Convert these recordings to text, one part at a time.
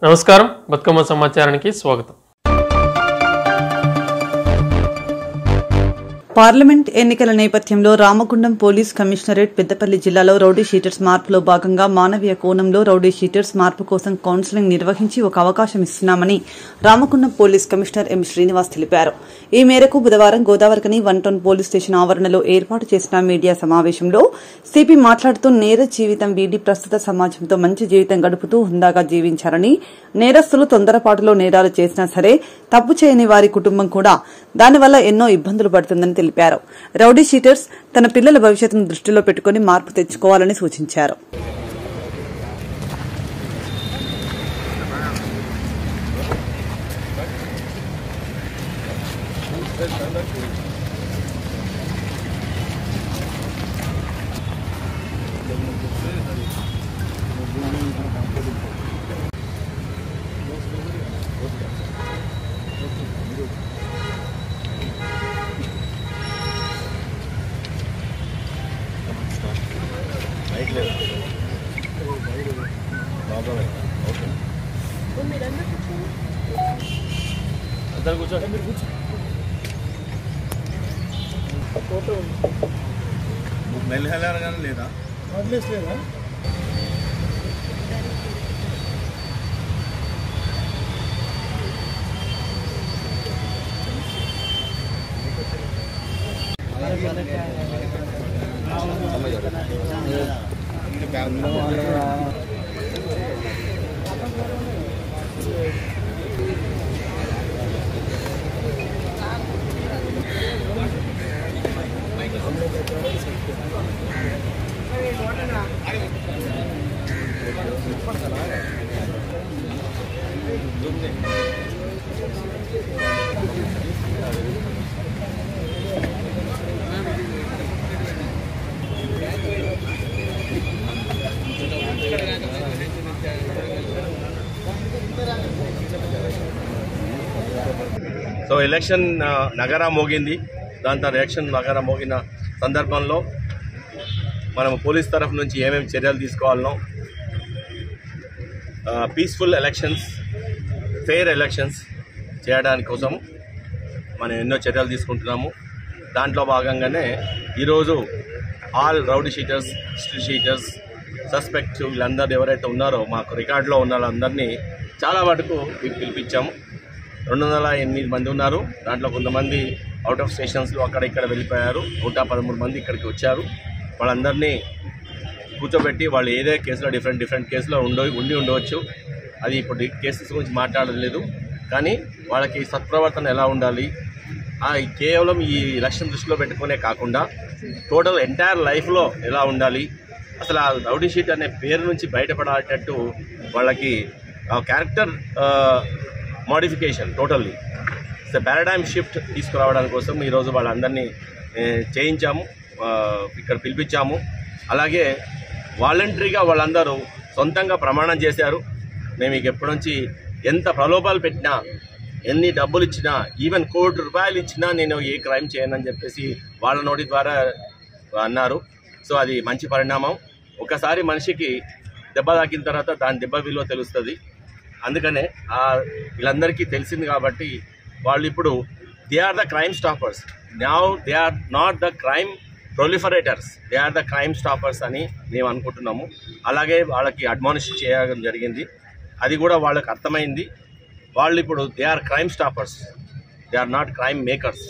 నమస్కారం, బతుకమ్మ సమాచారానికి స్వాగతం. పార్లమెంట్ ఎన్నికల నేపథ్యంలో రామగుండం పోలీస్ కమిషనరేట్ పెద్దపల్లి జిల్లాలో రౌడీ షీటర్స్ మార్పులో భాగంగా మానవీయ కోణంలో రౌడీ షీటర్స్ మార్పు కోసం కౌన్సిలింగ్ నిర్వహించి ఒక అవకాశం ఇస్తున్నామని Ramagundam police commissioner M Srinivas తెలిపారు. ఈ మేరకు బుధవారం గోదావరికని 1 టౌన్ పోలీస్ స్టేషన్ ఆవరణలో ఏర్పాటు చేసిన మీడియా సమావేశంలో సిపి మాట్లాడుతూ నేర జీవితం వీడి ప్రస్తుత సమాజంతో మంచి జీవితం గడుపుతూ హుందాగా జీవించారని, నేరస్తులు తొందరపాటులో నేరాలు చేసినా సరే తప్పు చేయని వారి కుటుంబం కూడా దానివల్ల ఎన్నో ఇబ్బందులు పడుతుందని తెలిపారు. రౌడీ షీటర్స్ తన పిల్లల భవిష్యత్తును దృష్టిలో పెట్టుకుని మార్పు తెచ్చుకోవాలని సూచించారు. లేదా సో ఎలక్షన్ నగరా మోగింది. దాంతో ఎలక్షన్ నగరా మోగిన సందర్భంలో మనం పోలీస్ తరఫు నుంచి ఏమేమి చర్యలు తీసుకోవాలనో, పీస్ఫుల్ ఎలక్షన్స్, ఫెయిర్ ఎలక్షన్స్ చేయడానికి కోసం మనం ఎన్నో చర్యలు తీసుకుంటున్నాము. దాంట్లో భాగంగానే ఈరోజు all rowdy sheeters, street sheeters, suspects వీళ్ళందరూ ఎవరైతే ఉన్నారో మాకు రికార్డులో ఉన్న వాళ్ళందరినీ చాలా మటుకు పిలిపించాము. 208 మంది ఉన్నారు. దాంట్లో కొంతమంది అవుట్ ఆఫ్ స్టేషన్స్లో అక్కడ ఇక్కడ వెళ్ళిపోయారు. 113 మంది ఇక్కడికి వచ్చారు. వాళ్ళందరినీ కూర్చోబెట్టి వాళ్ళు ఏదే కేసులో డిఫరెంట్ కేసులో ఉండి ఉండవచ్చు. అది ఇప్పుడు కేసెస్ గురించి మాట్లాడలేదు, కానీ వాళ్ళకి సత్ప్రవర్తన ఎలా ఉండాలి, కేవలం ఈ ఎలక్షన్ దృష్టిలో పెట్టుకునే కాకుండా టోటల్ ఎంటైర్ లైఫ్లో ఎలా ఉండాలి, అసలు ఆ రౌడీ షీట్ అనే పేరు నుంచి బయటపడేటట్టు వాళ్ళకి character modification totally paradigm shift తీసుకురావడానికి కోసం ఈరోజు వాళ్ళందరినీ చేయించాము, ఇక్కడ పిలిపించాము. అలాగే వాలంటరీగా వాళ్ళందరూ సొంతంగా ప్రమాణం చేశారు. మేము ఇక ఎప్పటి నుంచి ఎంత ప్రలోభాలు పెట్టినా, ఎన్ని డబ్బులు ఇచ్చినా, ఈవెన్ ₹1,00,00,000 ఇచ్చినా నేను ఏ క్రైమ్ చేయనని చెప్పేసి వాళ్ళ నోటి ద్వారా అన్నారు. సో అది మంచి పరిణామం. ఒకసారి మనిషికి దెబ్బ తాకిన తర్వాత దాని దెబ్బ విలువ తెలుస్తుంది. అందుకనే వీళ్ళందరికీ తెలిసింది కాబట్టి వాళ్ళు ఇప్పుడు they are the crime stoppers. Now they are not the crime proliferators, they are the crime stoppers అని మేము అనుకుంటున్నాము. అలాగే వాళ్ళకి అడ్మానిష్ చేయడం జరిగింది. అది కూడా వాళ్ళకి అర్థమైంది. వాళ్ళు ఇప్పుడు they are crime stoppers, they are not crime makers.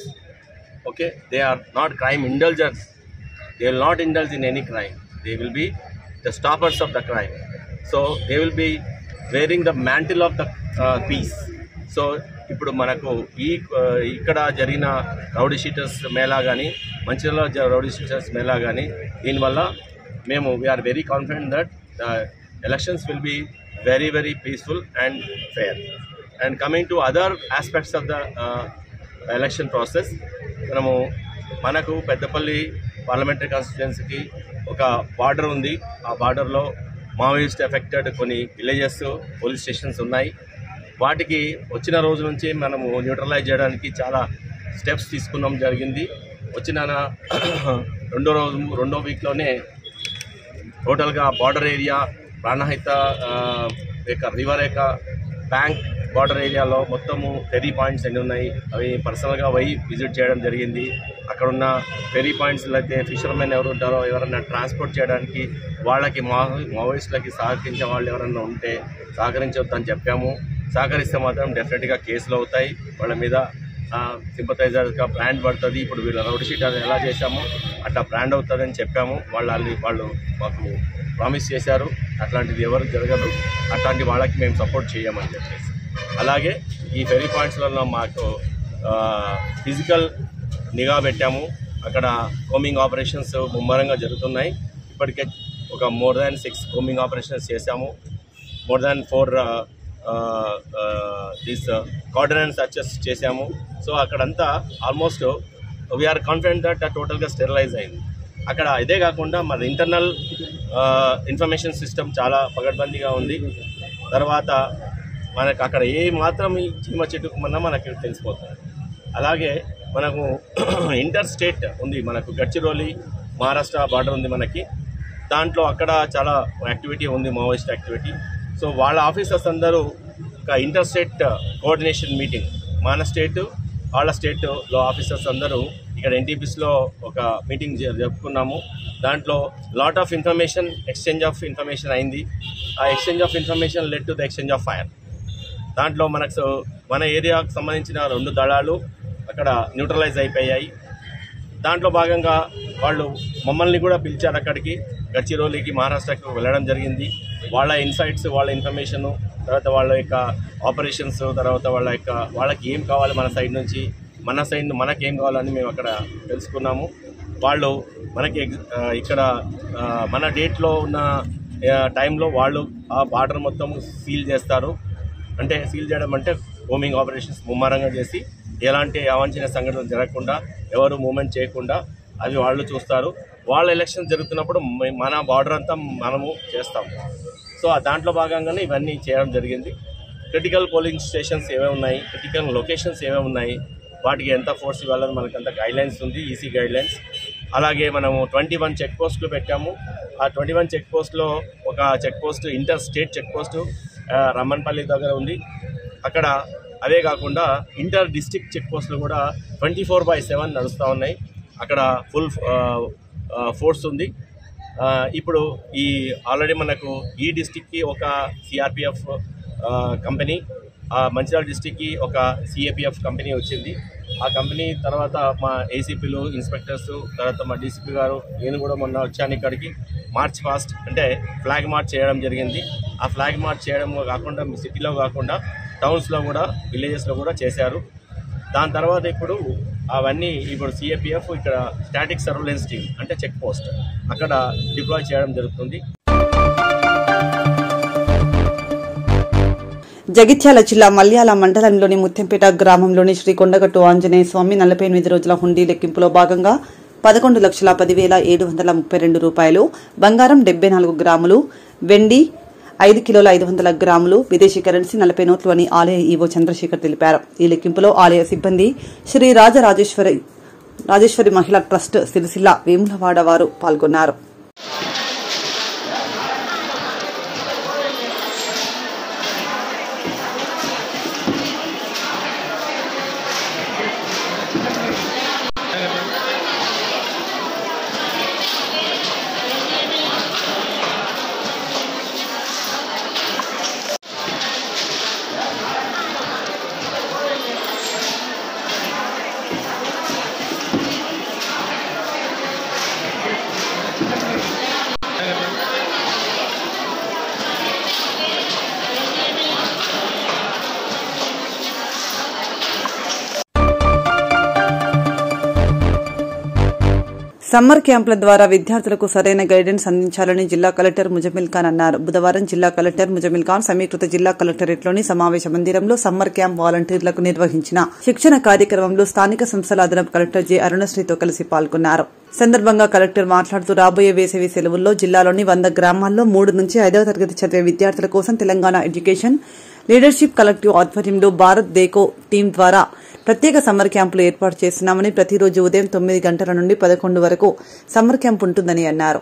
Okay, they are not crime indulgers. They will not indulge in any crime. They will be the stoppers of the crime. So they will be wearing the mantle of the peace. So ఇప్పుడు మనకు ఇక్కడ జరిగిన rowdy sheeters Mela కానీ, Mancherial rowdy sheeters Mela కానీ, దీనివల్ల మేము we are very confident that the elections will be very, very peaceful and fair. And coming to other aspects of the election process, మనకు Peddapalli parliamentary కాన్స్టిట్యుయెన్సీకి ఒక బార్డర్ ఉంది. ఆ బార్డర్లో మావోయిస్ట్ ఎఫెక్టెడ్ కొన్ని విలేజెస్, పోలీస్ స్టేషన్స్ ఉన్నాయి. వాటికి వచ్చిన రోజు నుంచి మనము న్యూట్రలైజ్ చేయడానికి చాలా స్టెప్స్ తీసుకున్నాం జరిగింది. వచ్చిన రెండో వీక్లోనే టోటల్గా బార్డర్ ఏరియా ప్రాణహిత రివర్ యొక్క బ్యాంక్ బార్డర్ ఏరియాలో మొత్తము ఫెరీ పాయింట్స్ ఎన్ని ఉన్నాయి అవి పర్సనల్గా పోయి విజిట్ చేయడం జరిగింది. అక్కడ ఉన్న ఫెరీ పాయింట్స్లో అయితే ఫిషర్మెన్ ఎవరు ఉంటారో ఎవరైనా ట్రాన్స్పోర్ట్ చేయడానికి వాళ్ళకి మావోయిస్టులకి సహకరించే వాళ్ళు ఎవరైనా ఉంటే సహకరించవద్దని చెప్పాము. సహకరిస్తే మాత్రం డెఫినెట్గా కేసులు అవుతాయి, వాళ్ళ మీద సింపథైజర్గా బ్రాండ్ పడుతుంది. ఇప్పుడు వీళ్ళ రౌడీ షీటర్ ఎలా చేశామో అట్లా బ్రాండ్ అవుతుందని చెప్పాము. వాళ్ళు మాకు ప్రామిస్ చేశారు, అట్లాంటిది ఎవరు జరగదు, అట్లాంటి వాళ్ళకి మేము సపోర్ట్ చేయమని చెప్పేసి. అలాగే ఈ ఫెరీ పాయింట్స్లలో మాకు ఫిజికల్ నిఘా పెట్టాము. అక్కడ కోమింగ్ ఆపరేషన్స్ ముమ్మరంగా జరుగుతున్నాయి. ఇప్పటికే ఒక మోర్ దాన్ 6 కోమింగ్ ఆపరేషన్స్ చేశాము. మోర్ దాన్ 4 కార్డనెన్స్ సర్చెస్ చేశాము. సో అక్కడంతా ఆల్మోస్ట్ వీఆర్ కాన్ఫిడెంట్ దట్ టోటల్గా స్టెరిలైజ్ అయింది. అక్కడ ఇదే కాకుండా మన ఇంటర్నల్ ఇన్ఫర్మేషన్ సిస్టమ్ చాలా పగడ్బందీగా ఉంది. తర్వాత మనకు అక్కడ ఏ మాత్రం ఈ చీమ చెట్టుకుమన్నా మనకి తెలిసిపోతుంది. అలాగే మనకు ఇంటర్ స్టేట్ ఉంది, మనకు గడ్చిరోలి మహారాష్ట్ర బార్డర్ ఉంది మనకి. దాంట్లో అక్కడ చాలా యాక్టివిటీ ఉంది, మావోయిస్ట్ యాక్టివిటీ. సో వాళ్ళ ఆఫీసర్స్ అందరూ ఒక ఇంటర్ స్టేట్ కోఆర్డినేషన్ మీటింగ్, మన స్టేట్ వాళ్ళ స్టేట్లో ఆఫీసర్స్ అందరూ ఇక్కడ ఎన్టీపీస్లో ఒక మీటింగ్ జరుపుకున్నాము. దాంట్లో lot of information exchange of information అయింది. ఆ exchange of information led to the exchange of fire. దాంట్లో మన ఏరియాకు సంబంధించిన 2 దళాలు అక్కడ న్యూట్రలైజ్ అయిపోయాయి. దాంట్లో భాగంగా వాళ్ళు మమ్మల్ని కూడా పిలిచారు అక్కడికి, గడ్చిరోలికి మహారాష్ట్రకు వెళ్ళడం జరిగింది. వాళ్ళ ఇన్సైట్స్, వాళ్ళ ఇన్ఫర్మేషను, తర్వాత వాళ్ళ యొక్క ఆపరేషన్స్, తర్వాత వాళ్ళకి ఏం కావాలి మన సైడ్ నుంచి, మనకేం కావాలని మేము అక్కడ తెలుసుకున్నాము. వాళ్ళు మనకి ఇక్కడ మన డేట్లో ఉన్న టైంలో వాళ్ళు ఆ బార్డర్ మొత్తం సీల్ చేస్తారు. అంటే సీల్ చేయడం అంటే కోమింగ్ ఆపరేషన్స్ ముమ్మరంగా చేసి ఎలాంటి అవాంఛనీయ సంఘటనలు జరగకుండా, ఎవరు మూవ్మెంట్ చేయకుండా అవి వాళ్ళు చూస్తారు. వాళ్ళ ఎలక్షన్ జరుగుతున్నప్పుడు మన బార్డర్ అంతా మనము చేస్తాము. సో దాంట్లో భాగంగానే ఇవన్నీ చేయడం జరిగింది. క్రిటికల్ పోలింగ్ స్టేషన్స్ ఏవే ఉన్నాయి, క్రిటికల్ లొకేషన్స్ ఏవే ఉన్నాయి, వాటికి ఎంత ఫోర్స్ ఇవ్వాలని మనకంత గైడ్లైన్స్ ఉంది, ఈసీ గైడ్లైన్స్. అలాగే మనము 21 చెక్ పోస్టులు పెట్టాము. ఆ 21 చెక్ పోస్ట్లో ఒక check post interstate check post Rammanpalli దగ్గర ఉంది. అక్కడ అవే కాకుండా ఇంటర్ డిస్ట్రిక్ట్ చెక్ పోస్టులు కూడా 24/7 నడుస్తూ ఉన్నాయి. అక్కడ ఫుల్ ఫోర్స్ ఉంది. ఇప్పుడు ఆల్రెడీ మనకు ఈ డిస్ట్రిక్ట్కి ఒక సిఆర్పిఎఫ్ కంపెనీ, మంచిర్యాల డిస్ట్రిక్ట్కి ఒక సిఏపిఎఫ్ కంపెనీ వచ్చింది. ఆ కంపెనీ తర్వాత మా ఏసీపీలు, ఇన్స్పెక్టర్స్, తర్వాత మా డీసీపీ గారు, నేను కూడా మొన్న వచ్చాను ఇక్కడికి. మార్చ్ ఫాస్ట్ అంటే ఫ్లాగ్ మార్చ్ చేయడం జరిగింది. ఆ ఫ్లాగ్ మార్చ్ చేయడం కాకుండా సిటీలో కాకుండా టౌన్స్లో కూడా, విలేజెస్లో కూడా చేశారు. దాని తర్వాత ఇప్పుడు సిఏపిఎఫ్ ఇక్కడ స్టాటిక్ సర్వేలెన్స్ టీమ్ అంటే చెక్ పోస్ట్ అక్కడ డిప్లాయ్ చేయడం జరుగుతుంది. జగిత్యాల జిల్లా మల్యాల మండలంలోని ముత్యంపేట గ్రామంలోని శ్రీ కొండగట్టు ఆంజనేయ స్వామి 48 రోజుల హుండీ లెక్కింపులో భాగంగా 11,10,732 రూపాయలు, బంగారం 74 గ్రాములు, వెండి 5 కిలోల 500 గ్రాములు, విదేశీ కరెన్సీ 40 నోట్లు అని ఆలయ ఈవో చంద్రశేఖర్ తెలిపారు. ఈ లెక్కింపులో ఆలయ సిబ్బంది, శ్రీ రాజేశ్వరి మహిళా ట్రస్ట్ సిరిసిల్ల వేములవాడ వారు పాల్గొన్నారు. సమ్మర్ క్యాంపుల ద్వారా విద్యార్థులకు సరైన గైడెన్స్ అందించాలని జిల్లా కలెక్టర్ ముజమిల్ ఖాన్ అన్నారు. బుధవారం జిల్లా కలెక్టర్ ముజమిల్ ఖాన్ సమీకృత జిల్లా కలెక్టరేట్లోని సమావేశ మందిరంలో సమ్మర్ క్యాంప్ వాలంటీర్లకు నిర్వహించిన శిక్షణ కార్యక్రమంలో స్థానిక సంస్థల అదనపు కలెక్టర్ జె అరుణశ్రీతో కలిసి పాల్గొన్నారు. సందర్భంగా కలెక్టర్ మాట్లాడుతూ రాబోయే వేసవి సెలవుల్లో జిల్లాలోని 100 గ్రామాల్లో 3 నుంచి 5వ తరగతి చదివే విద్యార్థుల కోసం తెలంగాణ ఎడ్యుకేషన్ లీడర్షిప్ కలెక్టివ్ ఆధ్వర్యంలో భారత్ దేకో టీం ద్వారా ప్రత్యేక సమ్మర్ క్యాంపులు ఏర్పాటు చేస్తున్నామని, ప్రతిరోజు ఉదయం 9 గంటల నుండి 11 వరకు సమ్మర్ క్యాంప్ ఉంటుందని అన్నారు.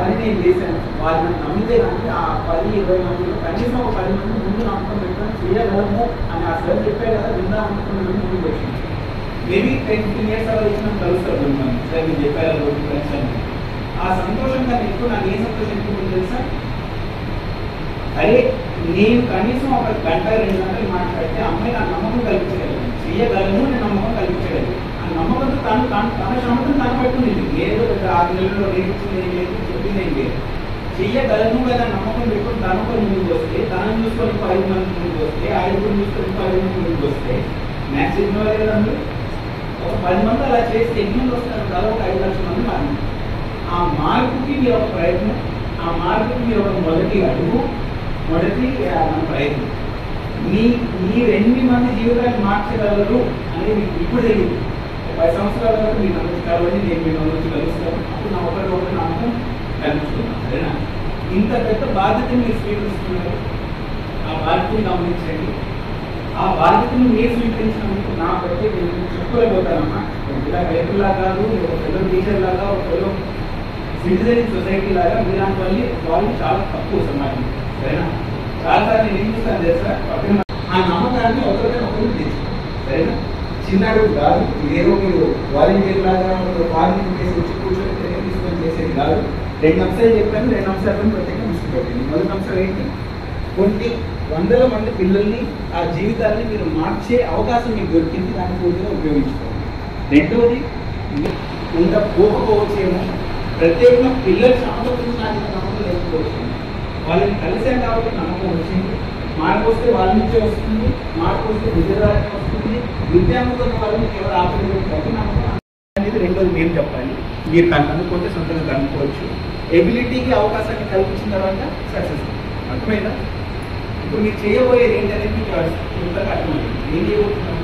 అది నేను చేశాను. వాళ్ళు నన్ను నమ్మితే కానీ ఆ 10-20 మందిలో కనీసం ఒక 10 మంది ముందు నమ్మకం పెట్టుకొని చేయగలము అని ఆ సార్ చెప్పారు కదా, విందాం అనుకున్నాను. ముందు వచ్చింది మేబీ 10-15 years అలా ఇచ్చిన కలుస్తారు కొంతమంది సార్ మీరు చెప్పారు రోజు ఫ్రెండ్స్ అని. ఆ సంతోషం కానీ ఎక్కువ నాకు ఏ సంతోషం ఎక్కువ తెలుసా, అరే నేను కనీసం ఒక గంట 2 గంటలు మాట్లాడితే అమ్మాయి నా నమ్మకం కల్పించగలను, చేయగలను నేను నమ్మకం కల్పించగలను. ఆ నమ్మకంతో తన శ్రమతో తను పెట్టుకుంది. ఏదో 6 నెలల్లో నేర్పించింది ఏం లేదు, చెప్పింది ఏం లేదు. చెయ్యగలను కదా నమ్మకం పెట్టుకుని తను కొన్ని ముందుకు వస్తే, తనను చూసుకొని 5 మంది ముందుకు వస్తే, 5 చూసుకొని 10 మంది ముందుకు వస్తే మ్యాథ్స్ ఎన్నో లేదండి. ఒక 10 మంది అలా చేస్తే ఎన్ని మంది వస్తారు కదా, ఒక 5 లక్షల మంది మారింది. ఆ మార్పుకి మీరు ఒక ప్రయత్నం, ఆ మార్పుకి మీరు ఒక మొదటి అడుగు, మొదటి మన ప్రయత్నం. మీరు ఎన్ని మంది జీవితాన్ని మార్చగలరు అనేది మీకు ఇప్పుడు తెలియదు. 10 సంవత్సరాల వరకు మీరు నమ్మచ్చు కాబట్టి నేను మీ వచ్చి కలుస్తాను. అప్పుడు నా ఒకరి నమ్మకం కలుపుతున్నాను. సరేనా? ఇంత పెద్ద బాధ్యతను మీరు స్వీకరిస్తున్నారు. ఆ బాధ్యతను గమనించండి. ఆ బాధ్యతను మీరు స్వీకరించినందుకు నా ప్రత్యేక చెప్పుకోలేకపోతానమ్మా. ఇలా రైతుల్లా కాదు, ఒక పిల్లలు టీచర్ లాగా, ఒక పిల్లలు సిటిజన్ సొసైటీ లాగా మీలాంటి వాళ్ళు చాలా తక్కువ సమాజం. సరేనా? చాలాసార్లు నేను ఏం చూస్తాను తెలుసా, ఆ నమ్మకాన్ని ఒకరు తెచ్చుకోండి. సరేనా? చిన్నడు కాదు, ఏదో మీరు వాలంటీర్ లాగా వాలంటీర్ చేసి వచ్చి కూర్చొని తీసుకొని చేసేది కాదు. 2 అంశాలు చెప్పాను, 2 అంశాలను ప్రత్యేకంగా దృష్టి. మొదటి అంశం ఏంటి, కొన్ని 100 మంది పిల్లల్ని ఆ జీవితాన్ని మీరు మార్చే అవకాశం మీకు దొరికింది, దాన్ని పూర్తిగా ఉపయోగించుకోండి. రెండోది పోకపోవచ్చేమో, ప్రత్యేకంగా పిల్లలు సంబంధించిన నమ్మకం లేకపోవచ్చు, వాళ్ళని కలిసాం కాబట్టి నమ్మకం వచ్చింది. మార్పు వస్తే వాళ్ళ నుంచే వస్తుంది, మార్పు వస్తే విద్యార్థి వస్తుంది, విద్యార్థులు వాళ్ళని ఎవరు ఆపలేదు నమ్మకం అనేది. రెండోది మీరు చెప్పాలి, మీరు కనుక్కుంటే సొంతంగా కనుక్కోవచ్చు. ఎబిలిటీకి అవకాశాన్ని కల్పించిన తర్వాత సక్సెస్. అర్థమైందా? ఇప్పుడు మీరు చేయబోయేది ఏంటనేది మీకు సొంతంగా అర్థమైంది. ఏం చేయబోతున్నారు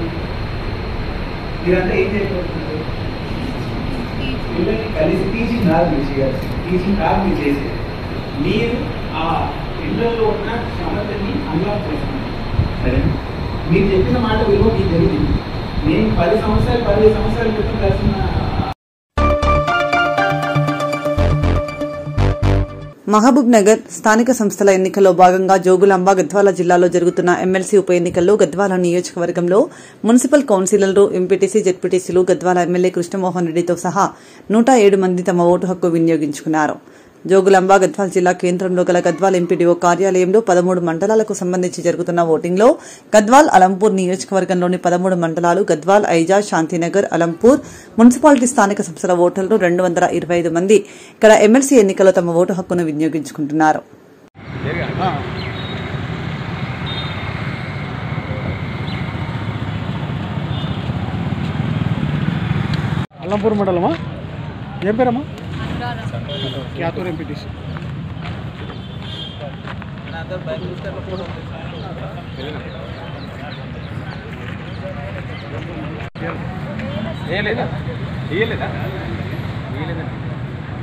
మీరంతా, ఏం చేయబోతున్నారు? పిల్లల్ని కలిసి టీచింగ్ కాదు మీరు చేయాల్సింది, టీచింగ్ కాదు మీరు చేసేది. మీరు ఆ పిల్లల్లో ఉన్న క్షమతని అన్లాక్ చేస్తున్నారు. సరే, మీరు చెప్పిన మాట విలువ మీకు తెలియదు. నేను 10 సంవత్సరాలు 15 సంవత్సరాల క్రితం కలిసిన మహబూబ్ నగర్ స్థానిక సంస్థల ఎన్నికల్లో భాగంగా జోగులాంబ గద్వాల జిల్లాలో జరుగుతున్న ఎమ్మెల్సీ ఉప ఎన్నికల్లో గద్వాల నియోజకవర్గంలో మున్సిపల్ కౌన్సిలర్లు, ఎంపీటీసీ, జెడ్పీటీసీలు, గద్వాల ఎమ్మెల్యే కృష్ణమోహన్ రెడ్డితో సహా 107 మంది తమ ఓటు హక్కు వినియోగించుకున్నారు. జోగులాంబ గద్వాల జిల్లా కేంద్రంలో గల గద్వాల ఎంపీడీఓ కార్యాలయంలో 13 మండలాలకు సంబంధించి జరుగుతున్న ఓటింగ్లో గద్వాల్, అలంపూర్ నియోజకవర్గంలోని 13 మండలాలు, గద్వాల్, ఐజా, శాంతినగర్, అలంపూర్ మున్సిపాలిటీ స్థానిక సంస్థల ఓటర్లు 225 మంది ఇక్కడ ఎమ్మెల్సీ ఎన్నికల్లో తమ ఓటు హక్కును వినియోగించుకుంటున్నారు. అలంపూర్ మండలమా? ఏం పేరమ్మా? క్యాతూర్ ఎంపీటీసీ.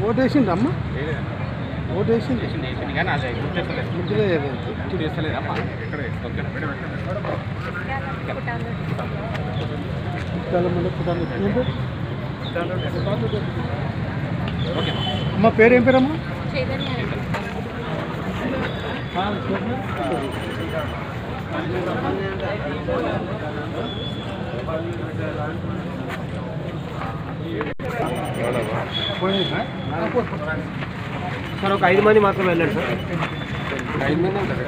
ఓటేసింది అమ్మా, ఓటేసింది అమ్మ. పేరు ఏం పేరమ్మా? సార్ ఒక 5 మంది మాత్రం వెళ్ళారు సార్. 5 మంది ఉంటారు.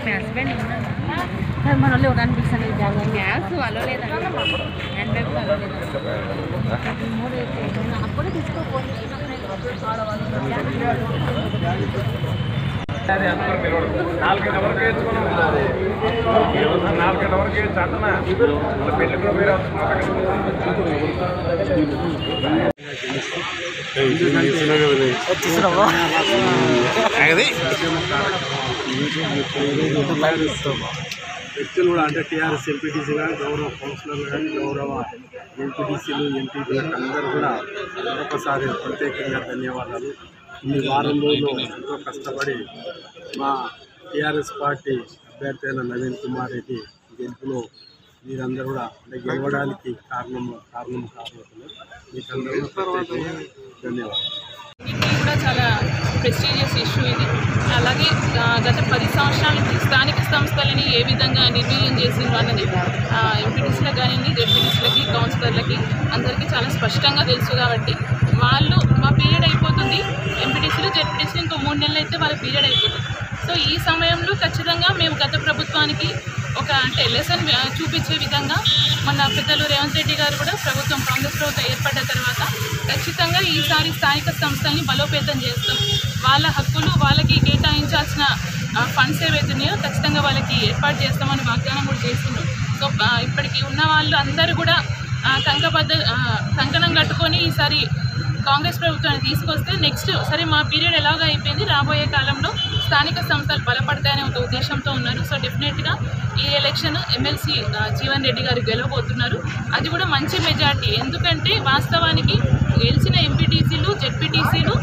మీ హస్బెండ్ మన వాళ్ళు అనిపిస్తుంది మ్యాథ్స్ అలో లేదండి హ్యాండ్ బ్యాగ్స్ అలో లేదండి అప్పుడే తీసుకోపోయి వ్యక్తులు కూడా అంటే టీఆర్ఎస్ ఎంపీటీసీగా గౌరవ కౌన్సిలర్లు కానీ గౌరవ ఎంపీటీసీలు ఎంపీపీలకు అందరూ కూడా మరొకసారి ప్రత్యేకంగా ధన్యవాదాలు. ఈ వారం రోజులు ఎంతో కష్టపడి మా టీఆర్ఎస్ పార్టీ అభ్యర్థి అయిన నవీన్ కుమార్ రెడ్డి గెలుపులో మీరందరూ కూడా అంటే గెలవడానికి కారణం మీకు అందరూ ప్రత్యేకంగా ధన్యవాదాలు. ఇది కూడా చాలా ప్రెస్టీజియస్ ఇష్యూ ఇది. అలాగే గత 10 సంవత్సరాల నుంచి స్థానిక సంస్థలని ఏ విధంగా నిర్వీర్యం చేసిండ్రు అన్నది ఎంపీటీసీలకు కానివ్వండి, జెడ్పీటీసీలకి, కౌన్సిలర్లకి అందరికీ చాలా స్పష్టంగా తెలుసు. కాబట్టి వాళ్ళు మా పీరియడ్ అయిపోతుంది, ఎంపీటీసీలు జెడ్పీటీసీలు ఇంకో 3 నెలలు అయితే వాళ్ళ పీరియడ్ అయిపోతుంది. సో ఈ సమయంలో ఖచ్చితంగా మేము గత ప్రభుత్వానికి ఒక అంటే లెసన్ చూపించే విధంగా మన పెద్దలు రేవంత్ రెడ్డి గారు కూడా ప్రభుత్వం కాంగ్రెస్ ప్రభుత్వం ఏర్పడ్డ తర్వాత ఖచ్చితంగా ఈసారి స్థానిక సంస్థల్ని బలోపేతం చేస్తాం. వాళ్ళ హక్కులు వాళ్ళకి కేటాయించాల్సిన ఫండ్స్ ఏవైతున్నాయో ఖచ్చితంగా వాళ్ళకి ఏర్పాటు చేస్తామని వాగ్దానం కూడా చేస్తున్నారు. సో ఇప్పటికి ఉన్న వాళ్ళు అందరూ కూడా కంకణం కట్టుకొని ఈసారి కాంగ్రెస్ ప్రభుత్వాన్ని తీసుకొస్తే నెక్స్ట్ సరే మా పీరియడ్ ఎలాగో అయిపోయింది, రాబోయే కాలంలో స్థానిక సంస్థలు బలపడతాయనే ఒక ఉద్దేశంతో ఉన్నారు. సో డెఫినెట్గా ఈ ఎలక్షన్ ఎమ్మెల్సీ జీవన్ రెడ్డి గారు గెలవబోతున్నారు. అది కూడా మంచి మెజార్టీ. ఎందుకంటే వాస్తవానికి గెలిచిన ఎంపీటీసీలు, జెడ్పీటీసీలు,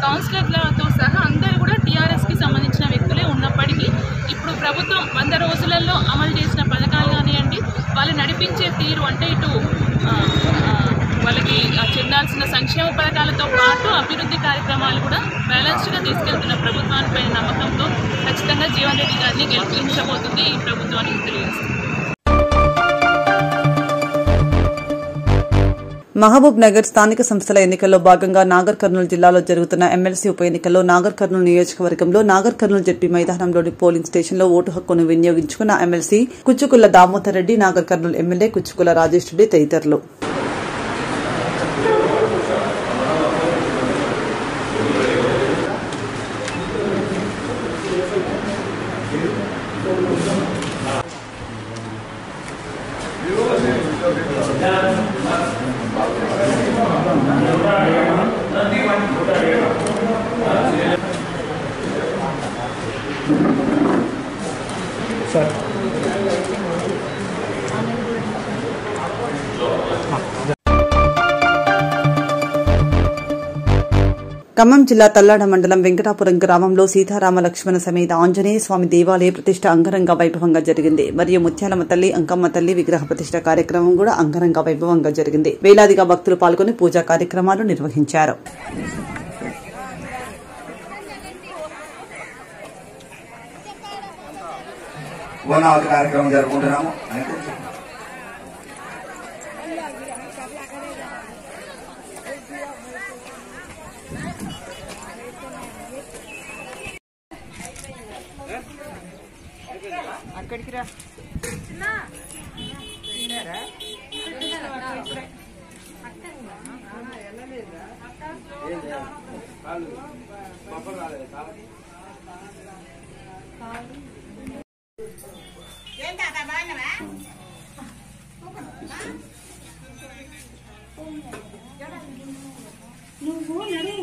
కౌన్సిలర్లతో సహా అందరూ కూడా టీఆర్ఎస్కి సంబంధించిన వ్యక్తులే ఉన్నప్పటికీ ఇప్పుడు ప్రభుత్వం 100 రోజులలో అమలు చేసిన పథకాలు కానివ్వండి, వాళ్ళు నడిపించే తీరు అంటే ఇటు వాళ్ళకి చెందాల్సిన సంక్షేమ పథకాలతో పాటు అభివృద్ధి కార్యక్రమాలు కూడా బ్యాలెన్స్డ్గా తీసుకెళ్తున్న ప్రభుత్వానిపై నమ్మకంతో ఖచ్చితంగా జీవన్ రెడ్డి గారిని గెలిపించబోతుంది ఈ ప్రభుత్వాన్ని తెలియజేస్తుంది. మహబూబ్ నగర్ స్థానిక సంస్థల ఎన్నికల్లో భాగంగా నాగర్ కర్నూలు జిల్లాలో జరుగుతున్న ఎమ్మెల్సీ ఉప ఎన్నికల్లో నాగర్ కర్నూలు నియోజకవర్గంలో నాగర్ కర్నూలు జెడ్పీ మైదానంలోని పోలింగ్ స్టేషన్లో ఓటు హక్కును వినియోగించుకున్న ఎమ్మెల్సీ కుచ్చుకుల్ల దామోదర్ రెడ్డి, నాగర్ కర్నూలు ఎమ్మెల్యే కుచ్చుకుల్ల రాజేష్ రెడ్డి తదితరులు. ఖమ్మం జిల్లా తల్లాడ మండలం వెంకటాపురం గ్రామంలో సీతారామ లక్ష్మణ సమేత ఆంజనేయ స్వామి దేవాలయ ప్రతిష్ట అంగరంగ వైభవంగా జరిగింది. మరియు ముత్యాలమ్మ తల్లి, అంకమ్మ తల్లి విగ్రహ ప్రతిష్ట కార్యక్రమం కూడా అంగరంగ వైభవంగా జరిగింది. వేలాదిగా భక్తులు పాల్గొని పూజా కార్యక్రమాలు నిర్వహించారు. కార్యక్రమం జరుపుకుంటున్నాము. అక్కడికి రా నువ్వు నడు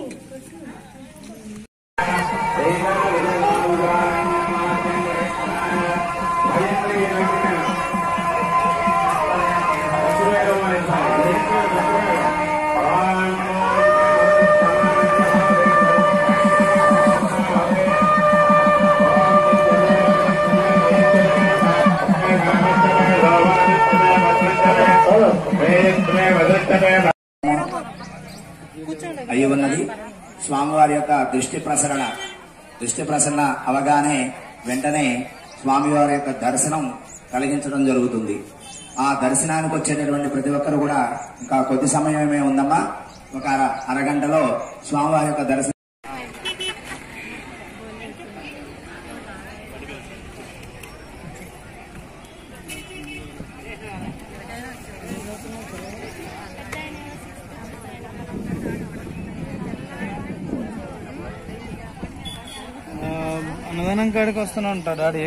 అయి ఉన్నది. స్వామివారి యొక్క దృష్టి ప్రసరణ అవగానే వెంటనే స్వామివారి యొక్క దర్శనం కలిగించడం జరుగుతుంది. ఆ దర్శనానికి వచ్చేటటువంటి ప్రతి ఒక్కరు కూడా ఇంకా కొద్ది సమయమే ఉందమ్మా, ఒక అరగంటలో స్వామివారి యొక్క దర్శనం. శ్మశానం కాడికి వస్తూనే ఉంటాడు డాడీ.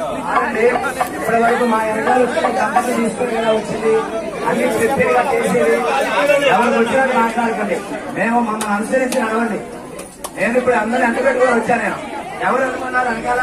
ఇప్పటి వరకు మా వెనకాల దంపతి తీసుకుని వచ్చింది అన్ని చెప్పేగా చేసేది. ఎవరు వచ్చినట్టు మాట్లాడకండి. మేము మమ్మల్ని అనుసరించి నడవండి. నేను ఇప్పుడు అందరినీ అంటు పెట్టుకుని వచ్చాను. నేను ఎవరు అనుకున్నారు వెనకాల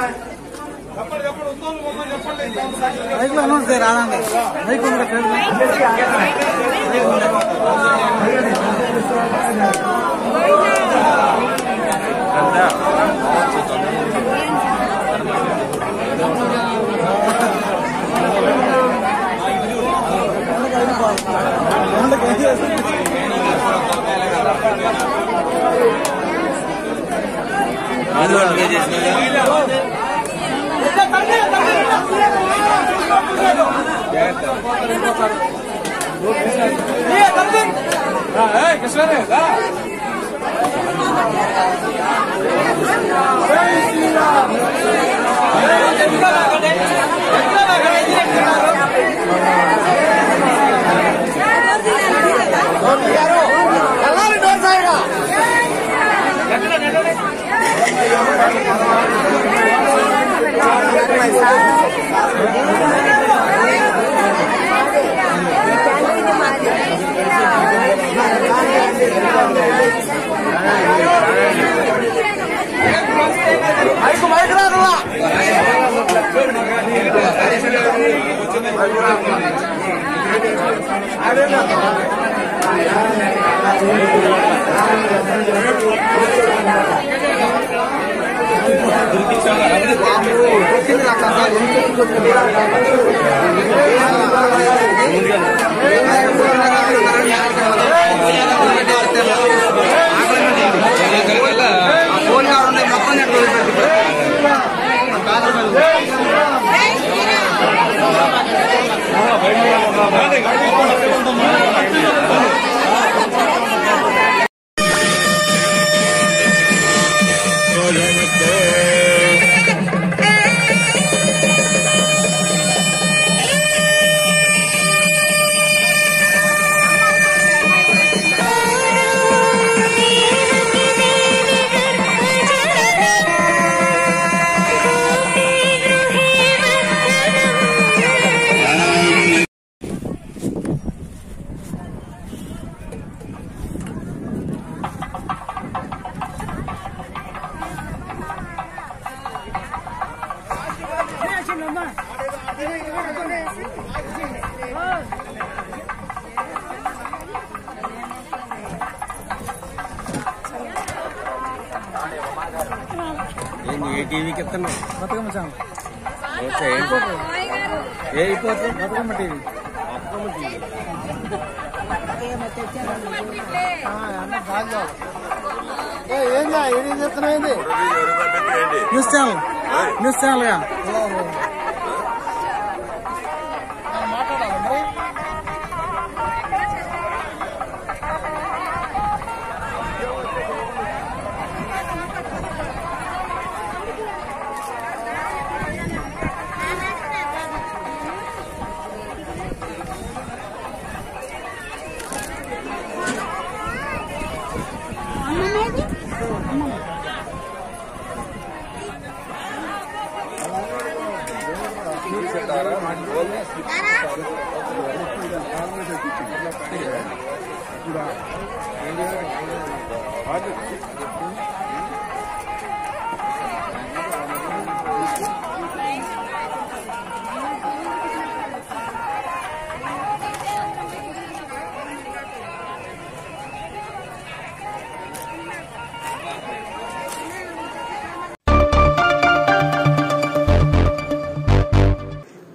ఏ టీవీకి ఎత్తాను బతుకమ్మ ఛానల్ ఏపోతుంది బతుకమ్మ టీవీ ఏందా ఏం చెప్తున్నావు ఏంది న్యూస్ ఛానల్ గా మాట్లాడాలి మరి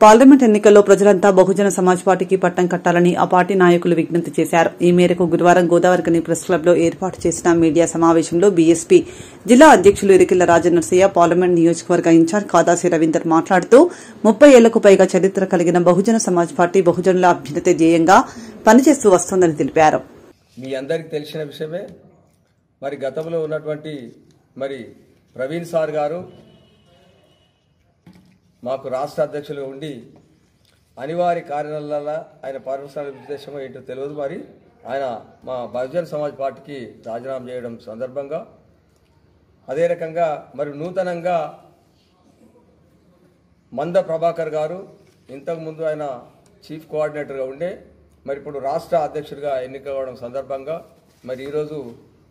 పార్లమెంట్ ఎన్నికల్లో ప్రజలంతా బహుజన సమాజ్ పార్టీకి పట్టం కట్టాలని ఆ పార్టీ నాయకులు విజ్ఞప్తి చేశారు. ఈ మేరకు గురువారం గోదావరికని ప్రెస్ క్లబ్లో ఏర్పాటు చేసిన మీడియా సమావేశంలో బీఎస్పీ జిల్లా అధ్యక్షులు ఇరికిల్ల రాజనర్సయ్య, పార్లమెంట్ నియోజకవర్గ ఇన్ఛార్జ్ కాదాసి రవీందర్ మాట్లాడుతూ 30 ఏళ్లకు పైగా చరిత్ర కలిగిన బహుజన సమాజ్ పార్టీ బహుజనుల అభ్యున్నతి ధ్యేయంగా పనిచేస్తూ వస్తోందని తెలిపారు. మీ అందరికీ తెలిసిన విషయమే. మరి గతంలో ఉన్నటువంటి ప్రవీణ్ సార్ గారు మాకు రాష్ట్ర అధ్యక్షులుగా ఉండి అనివార్య కారణాల ఆయన పర్మనెంట్ ఉద్దేశమో ఏంటో తెలియదు. మరి ఆయన మా బహుజన సమాజ్ పార్టీకి రాజీనామా చేయడం సందర్భంగా అదే రకంగా నూతనంగా మంద ప్రభాకర్ గారు ఇంతకుముందు ఆయన చీఫ్ కోఆర్డినేటర్గా ఉండే ఇప్పుడు రాష్ట్ర అధ్యక్షుడిగా ఎన్నిక కావడం సందర్భంగా ఈరోజు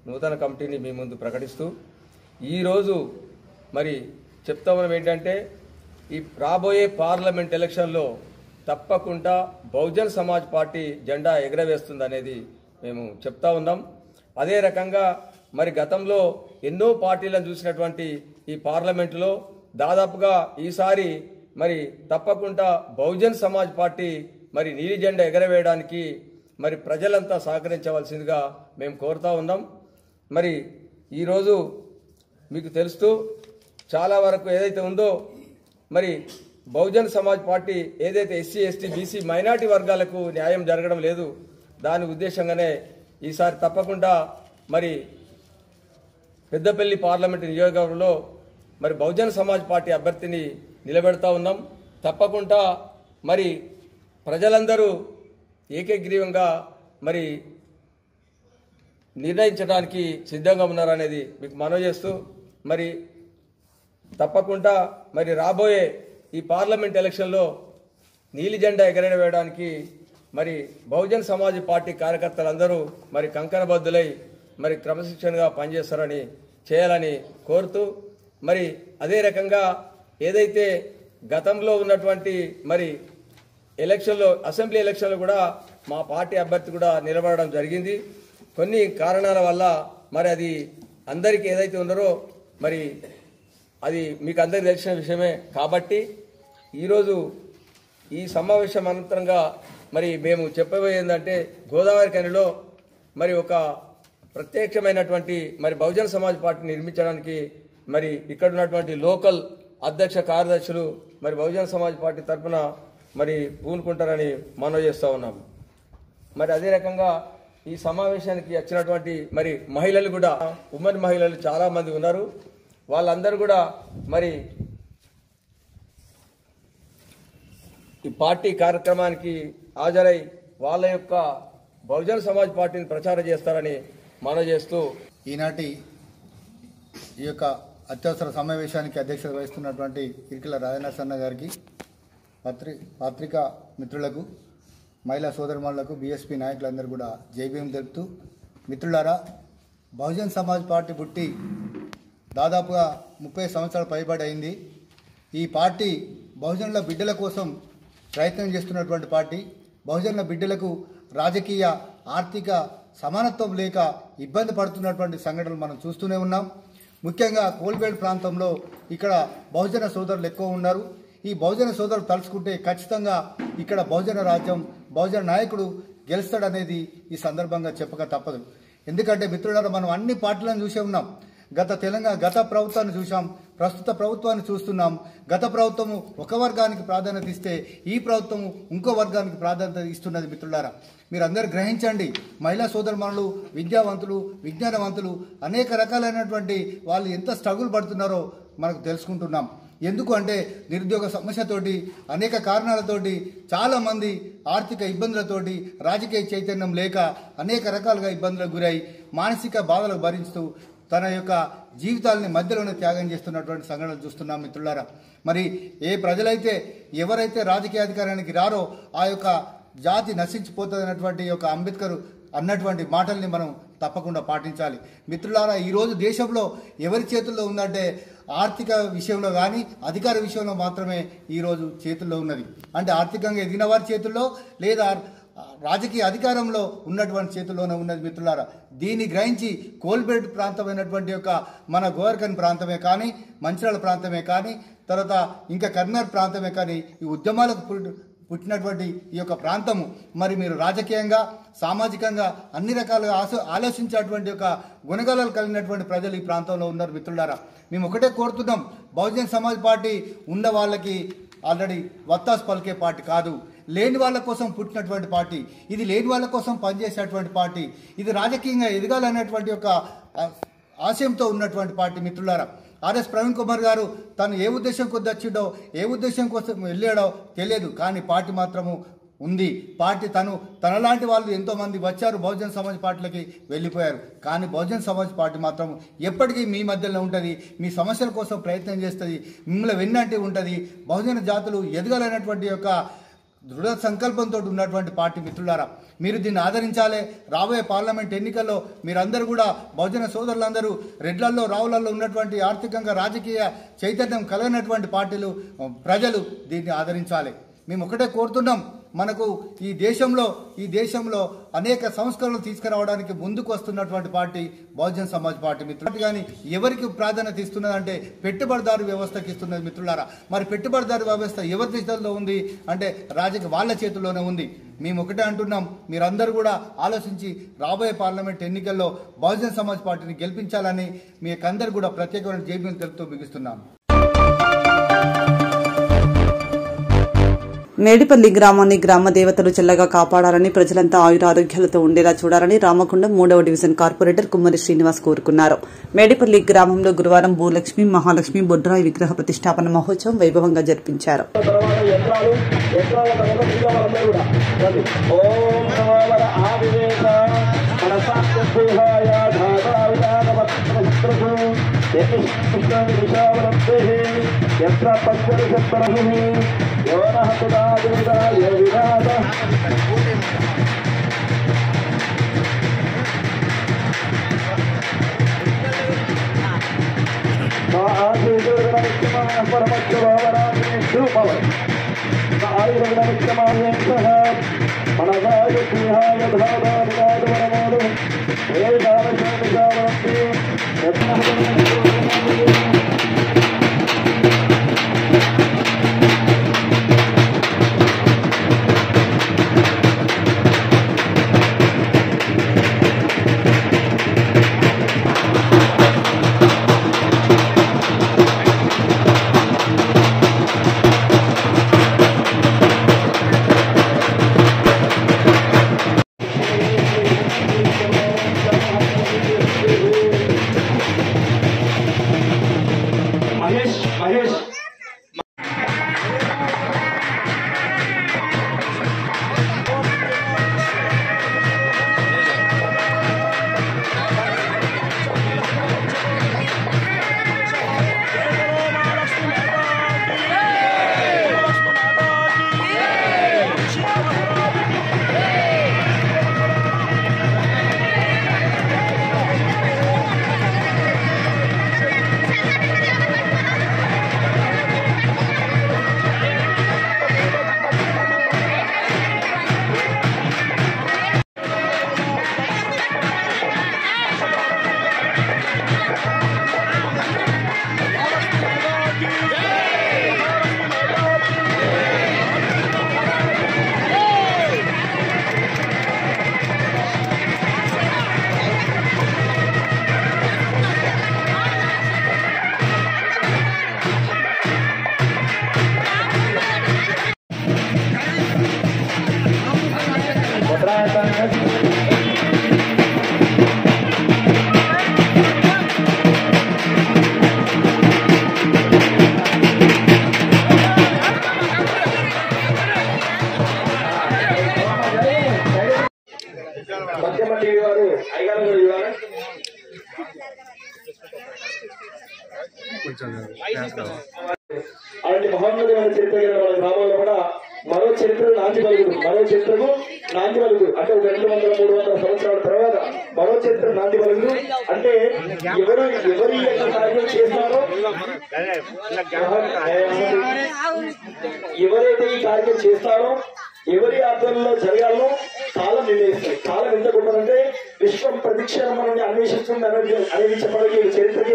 నూతన కమిటీని మీ ముందు ప్రకటిస్తూ ఈరోజు చెప్తా ఉన్నాం ఏంటంటే ఈ రాబోయే పార్లమెంట్ ఎలక్షన్లో తప్పకుండా బహుజన్ సమాజ్ పార్టీ జెండా ఎగరవేస్తుంది అనేది మేము చెప్తా ఉన్నాం. అదే రకంగా గతంలో ఎన్నో పార్టీలను చూసినటువంటి ఈ పార్లమెంటులో దాదాపుగా ఈసారి తప్పకుండా బహుజన్ సమాజ్ పార్టీ నీలి జెండా ఎగరవేయడానికి ప్రజలంతా సహకరించవలసిందిగా మేము కోరుతా ఉన్నాం. ఈరోజు మీకు తెలుస్తూ చాలా వరకు ఏదైతే ఉందో బహుజన్ సమాజ్ పార్టీ ఏదైతే ఎస్సీ, ఎస్టీ, బీసీ, మైనార్టీ వర్గాలకు న్యాయం జరగడం లేదు, దాని ఉద్దేశంగానే ఈసారి తప్పకుండా పెద్దపల్లి పార్లమెంటు నియోజకవర్గంలో బహుజన్ సమాజ్ పార్టీ అభ్యర్థిని నిలబెడతా ఉన్నాం. తప్పకుండా ప్రజలందరూ ఏకగ్రీవంగా నిర్ణయించడానికి సిద్ధంగా ఉన్నారనేది మీకు మనవి చేస్తూ తప్పకుండా రాబోయే ఈ పార్లమెంట్ ఎలక్షన్లో నీలి జెండా ఎగరవేయడానికి బహుజన్ సమాజ్ పార్టీ కార్యకర్తలందరూ కంకణబద్దులై క్రమశిక్షణగా పనిచేస్తారని చేయాలని కోరుతూ అదే రకంగా ఏదైతే గతంలో ఉన్నటువంటి ఎలక్షన్లో అసెంబ్లీ ఎలక్షన్లో కూడా మా పార్టీ అభ్యర్థి కూడా నిలబడడం జరిగింది. కొన్ని కారణాల వల్ల అది అందరికీ ఏదైతే ఉన్నారో అది మీకు అందరికీ తెలిసిన విషయమే. కాబట్టి ఈరోజు ఈ సమావేశం అనంతరంగా మేము చెప్పబోయేది ఏంటంటే గోదావరి కనిలో ఒక ప్రత్యేకమైనటువంటి బహుజన సమాజ్ పార్టీ నిర్మించడానికి ఇక్కడ ఉన్నటువంటి లోకల్ అధ్యక్ష కార్యదర్శులు బహుజన సమాజ్ పార్టీ తరఫున పూనుకుంటారని మనవి చేస్తూ ఉన్నాము. అదే రకంగా ఈ సమావేశానికి వచ్చినటువంటి మహిళలు కూడా ఉమెన్ మహిళలు చాలా మంది ఉన్నారు. వాళ్ళందరూ కూడా ఈ పార్టీ కార్యక్రమానికి హాజరై వాళ్ళ యొక్క బహుజన సమాజ్ పార్టీని ప్రచారం చేస్తారని మనవి చేస్తూ ఈనాటి ఈ యొక్క అత్యవసర సమావేశానికి అధ్యక్షత వహిస్తున్నటువంటి ఇరికిల్ల రాజనరసన్న గారికి, పత్రికా మిత్రులకు, మహిళా సోదరుమణులకు, బీఎస్పీ నాయకులందరూ కూడా జైభీం తెలుపుతూ, మిత్రులారా, బహుజన్ సమాజ్ పార్టీ పుట్టి దాదాపుగా 30 సంవత్సరాలు పైబడి అయింది. ఈ పార్టీ బహుజనుల బిడ్డల కోసం ప్రయత్నం చేస్తున్నటువంటి పార్టీ. బహుజనుల బిడ్డలకు రాజకీయ, ఆర్థిక సమానత్వం లేక ఇబ్బంది పడుతున్నటువంటి సంఘటనలు మనం చూస్తూనే ఉన్నాం. ముఖ్యంగా కోల్బేడ్ ప్రాంతంలో ఇక్కడ బహుజన సోదరులు ఎక్కువ ఉన్నారు. ఈ బహుజన సోదరులు తలుచుకుంటే ఖచ్చితంగా ఇక్కడ బహుజన రాజ్యం, బహుజన నాయకుడు గెలుస్తాడనేది ఈ సందర్భంగా చెప్పక తప్పదు. ఎందుకంటే మిత్రులారా, మనం అన్ని పార్టీలను చూసే ఉన్నాం. గత ప్రభుత్వాన్ని చూసాం, ప్రస్తుత ప్రభుత్వాన్ని చూస్తున్నాం. గత ప్రభుత్వము ఒక వర్గానికి ప్రాధాన్యత ఇస్తే ఈ ప్రభుత్వము ఇంకో వర్గానికి ప్రాధాన్యత ఇస్తున్నది. మిత్రులారా, మీరందరూ గ్రహించండి. మహిళా సోదరుమణులు, విద్యావంతులు, విజ్ఞానవంతులు, అనేక రకాలైనటువంటి వాళ్ళు ఎంత స్ట్రగుల్ పడుతున్నారో మనకు తెలుసుకుంటున్నాం. ఎందుకు అంటే నిరుద్యోగ సమస్యతోటి, అనేక కారణాలతోటి చాలామంది ఆర్థిక ఇబ్బందులతోటి, రాజకీయ చైతన్యం లేక అనేక రకాలుగా ఇబ్బందులకు గురై మానసిక బాధలకు భరిస్తూ తన యొక్క జీవితాలని మధ్యలోనే త్యాగం చేస్తున్నటువంటి సంఘటనలు చూస్తున్నాం. మిత్రులారా, ప్రజలైతే ఎవరైతే రాజకీయ అధికారానికి రారో ఆ యొక్క జాతి నశించిపోతుందన్నటువంటి యొక్క అంబేద్కర్ అన్నటువంటి మాటల్ని మనం తప్పకుండా పాటించాలి. మిత్రులారా, ఈరోజు దేశంలో ఎవరి చేతుల్లో ఉందంటే ఆర్థిక విషయంలో కానీ అధికార విషయంలో మాత్రమే ఈరోజు చేతుల్లో ఉన్నది. అంటే ఆర్థికంగా ఎదిగిన వారి చేతుల్లో లేదా రాజకీయ అధికారంలో ఉన్నటువంటి చేతుల్లోనే ఉన్నది. మిత్రులారా, దీన్ని గ్రహించి కోల్బెల్ట్ ప్రాంతమైనటువంటి యొక్క మన గోవర్కన్ ప్రాంతమే కానీ, మంచిర్యాల ప్రాంతమే కానీ, తర్వాత ఇంకా కరీంనగర్ ప్రాంతమే, కానీ ఈ ఉద్యమాలకు పుట్టినటువంటి ఈ యొక్క ప్రాంతము మరి మీరు రాజకీయంగా సామాజికంగా అన్ని రకాలుగా ఆలోచించేటువంటి ఒక గుణగణాలు కలిగినటువంటి ప్రజలు ఈ ప్రాంతంలో ఉన్నారు. మిత్రులారా, మేము ఒకటే కోరుతున్నాం, బహుజన్ సమాజ్ పార్టీ ఉన్న వాళ్ళకి ఆల్రెడీ వత్తాసు పలికే పార్టీ కాదు, లేని వాళ్ళ కోసం పుట్టినటువంటి పార్టీ ఇది, లేని వాళ్ళ కోసం పనిచేసేటువంటి పార్టీ ఇది, రాజకీయంగా ఎదగాలనేటువంటి ఒక ఆశయంతో ఉన్నటువంటి పార్టీ. మిత్రులారా, ఆర్ఎస్ ప్రవీణ్ కుమార్ గారు తను ఏ ఉద్దేశం కొద్ది వచ్చిండో ఏ ఉద్దేశం కోసం వెళ్ళాడో తెలియదు, కానీ పార్టీ మాత్రము ఉంది. పార్టీ తనలాంటి వాళ్ళు ఎంతోమంది వచ్చారు బహుజన్ సమాజ్ పార్టీలకి వెళ్ళిపోయారు, కానీ బహుజన్ సమాజ్ పార్టీ మాత్రం ఎప్పటికీ మీ మధ్యలో ఉంటుంది, మీ సమస్యల కోసం ప్రయత్నం చేస్తుంది, మిమ్మల్ని వెన్నంటే ఉంటుంది. బహుజన జాతులు ఎదగాలనేటువంటి యొక్క దృఢ సంకల్పంతో ఉన్నటువంటి పార్టీ. మిత్రులారా, మీరు దీన్ని ఆదరించాలి. రాబోయే పార్లమెంట్ ఎన్నికల్లో మీరందరూ కూడా బహుజన సోదరులందరూ రెడ్లల్లో రావులలో ఉన్నటువంటి ఆర్థికంగా రాజకీయ చైతన్యం కలిగినటువంటి పార్టీలు ప్రజలు దీన్ని ఆదరించాలి. మేము ఒకటే కోరుతున్నాం, మనకు ఈ దేశంలో అనేక సంస్కరణలు తీసుకురావడానికి ముందుకు వస్తున్నటువంటి పార్టీ బహుజన్ సమాజ్ పార్టీ. మిత్రులు కానీ ఎవరికి ప్రాధాన్యత ఇస్తున్నదంటే పెట్టుబడిదారు వ్యవస్థకి ఇస్తున్నది. మిత్రులారా, మరి పెట్టుబడిదారు వ్యవస్థ ఎవరి చేతుల్లో ఉంది అంటే వాళ్ళ చేతుల్లోనే ఉంది. మేము ఒకటే అంటున్నాం, మీరందరూ కూడా ఆలోచించి రాబోయే పార్లమెంట్ ఎన్నికల్లో బహుజన్ సమాజ్ పార్టీని గెలిపించాలని మీకందరూ కూడా ప్రత్యేకమైన జైబీలు తెలుపుతూ ముగిస్తున్నాం. మేడిపల్లి గ్రామాన్ని గ్రామ దేవతలు చల్లగా కాపాడాలని, ప్రజలంతా ఆయురారోగ్యాలతో ఉండేలా చూడాలని రామగుండం 3వ డివిజన్ కార్పొరేటర్ కుమ్మరి శ్రీనివాస్ కోరుకున్నారు. మేడిపల్లి గ్రామంలో గురువారం భూలక్ష్మి మహాలక్ష్మి బొడ్రాయి విగ్రహ ప్రతిష్టాపన మహోత్సవం వైభవంగా జరిపించారు. అలాంటి మహోన్నతమైన చరిత్ర మన గ్రామంలో కూడా మరో చరిత్రకు నాంది పలుకుడు అంటే 200-300 సంవత్సరాల తర్వాత మరో చరిత్ర నాంది పలుకుడు అంటే ఎవరి కార్యం చేస్తారో ఎవరైతే ఈ కార్యం చేస్తారో ఎవరి ఆధ్వర్యంలో జరగాలో కాలం నిర్ణయిస్తుంది. కాలం ఎంత గొప్పదంటే విశ్వం ప్రతిక్షణం మనల్ని అన్వేషిస్తుంది అనేది చెప్పడానికి చరిత్రకి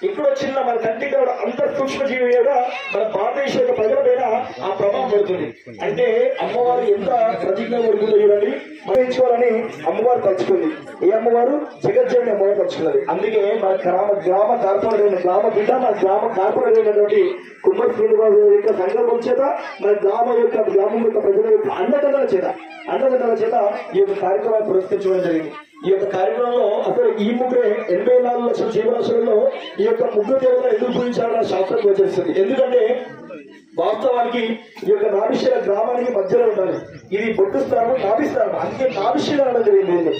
ఎక్కడో చిన్న మన కంటికి అంత సూక్ష్మజీవి కూడా మన భారతదేశ యొక్క ప్రజల పైన ఆ ప్రభావం పడుతుంది. అంటే అమ్మవారు ఎంత ప్రతిజ్ఞ పడుతుందో చూడండి. మరణించుకోవాలని అమ్మవారు తలుచుకుంది. ఏ అమ్మవారు? జగజ్జనని అమ్మవారు తలుచుకున్నది. అందుకే మన గ్రామ కార్పొరేటర్ గ్రామ బిడ్డ మన గ్రామ కార్పొరేటర్ అయినటువంటి కుమ్మరి శ్రీనివాస యొక్క సంకల్పం చేత మన గ్రామం యొక్క ప్రజల యొక్క అండదండల చేత ఈ యొక్క కార్యక్రమాన్ని పురస్కరించడం జరిగింది. ఈ యొక్క కార్యక్రమంలో అసలు ఈ ముగ్గురే 84 లక్షల జీవరాశులలో ఈ యొక్క ముగ్గురు దేవతలు ఎందుకు పూజించాలన్న శాస్త్రం గోచరిస్తుంది. ఎందుకంటే వాస్తవానికి ఈ యొక్క నాభిశీల గ్రామానికి మధ్యలో ఉండాలి. ఇది బొట్టు స్థానం, నాభిస్థానం. అందుకే నాభిశీల అనడం జరిగింది.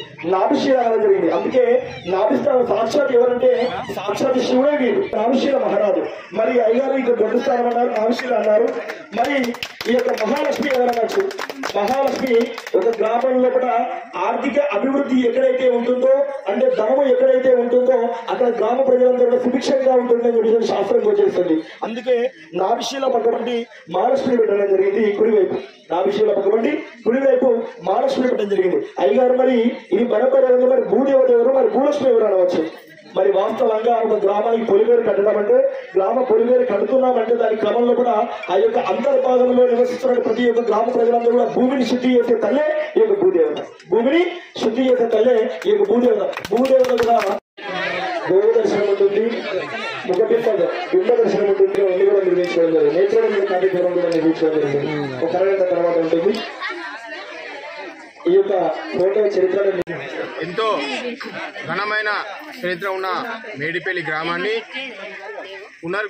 అందుకే నాభిస్థానం సాక్షాత్ ఎవరంటే సాక్షాత్ శివుడే వీరు, నాభిశీల మహారాజు. మరి అయ్యారు ఇక్కడ బొట్టు స్థానం అన్నారు, నాభిశీల అన్నారు. మరి ఈ యొక్క మహాలక్ష్మి ఎవరనొచ్చు. మహాలక్ష్మి ఒక గ్రామంలో కూడా ఆర్థిక అభివృద్ధి ఎక్కడైతే ఉంటుందో, అంటే ధనము ఎక్కడైతే ఉంటుందో అక్కడ గ్రామ ప్రజలందరూ సుభిక్షంగా ఉంటుందని చెప్పి శాస్త్రం గోచరిస్తుంది. అందుకే నాభిశీల పక్కబండి మహాలక్ష్మి పెట్టడం జరిగింది. కుడివైపు నాభిశీల పక్కబండి, కుడివైపు మహాలక్ష్మి పెట్టడం జరిగింది. అయ్యగారు మరి ఇది బరబరంగా మరి భూదేవత ఎవరు, మరి భూలక్ష్మి ఎవరు అనవచ్చు. మరి వాస్తవంగా ఒక గ్రామానికి పొలిమేరు కట్టడం అంటే, గ్రామ పొలిమేరు కడుతున్నామంటే దాని క్రమంలో కూడా ఆ యొక్క అంతర్భాగంలో నివసిస్తున్న ప్రతి ఒక్క గ్రామ ప్రజలందరూ కూడా భూమిని శుద్ధి చేసే తల్లే ఈ యొక్క భూదేవత. భూదేవత కూడా గోవు దర్శనం ఉంటుంది, బింబ దర్శనం ఉంటుంది, అన్ని కూడా నిర్మించడం జరిగింది. నేత్రం కార్యక్రమం కూడా నిర్మించడం జరిగింది. ఒక అరగంట తర్వాత ఉంటుంది. ఈ యొక్క ఫోటో చరిత్ర ఎంతో ఘనమైన చరిత్ర ఉన్న మేడిపల్లి గ్రామాన్ని పునర్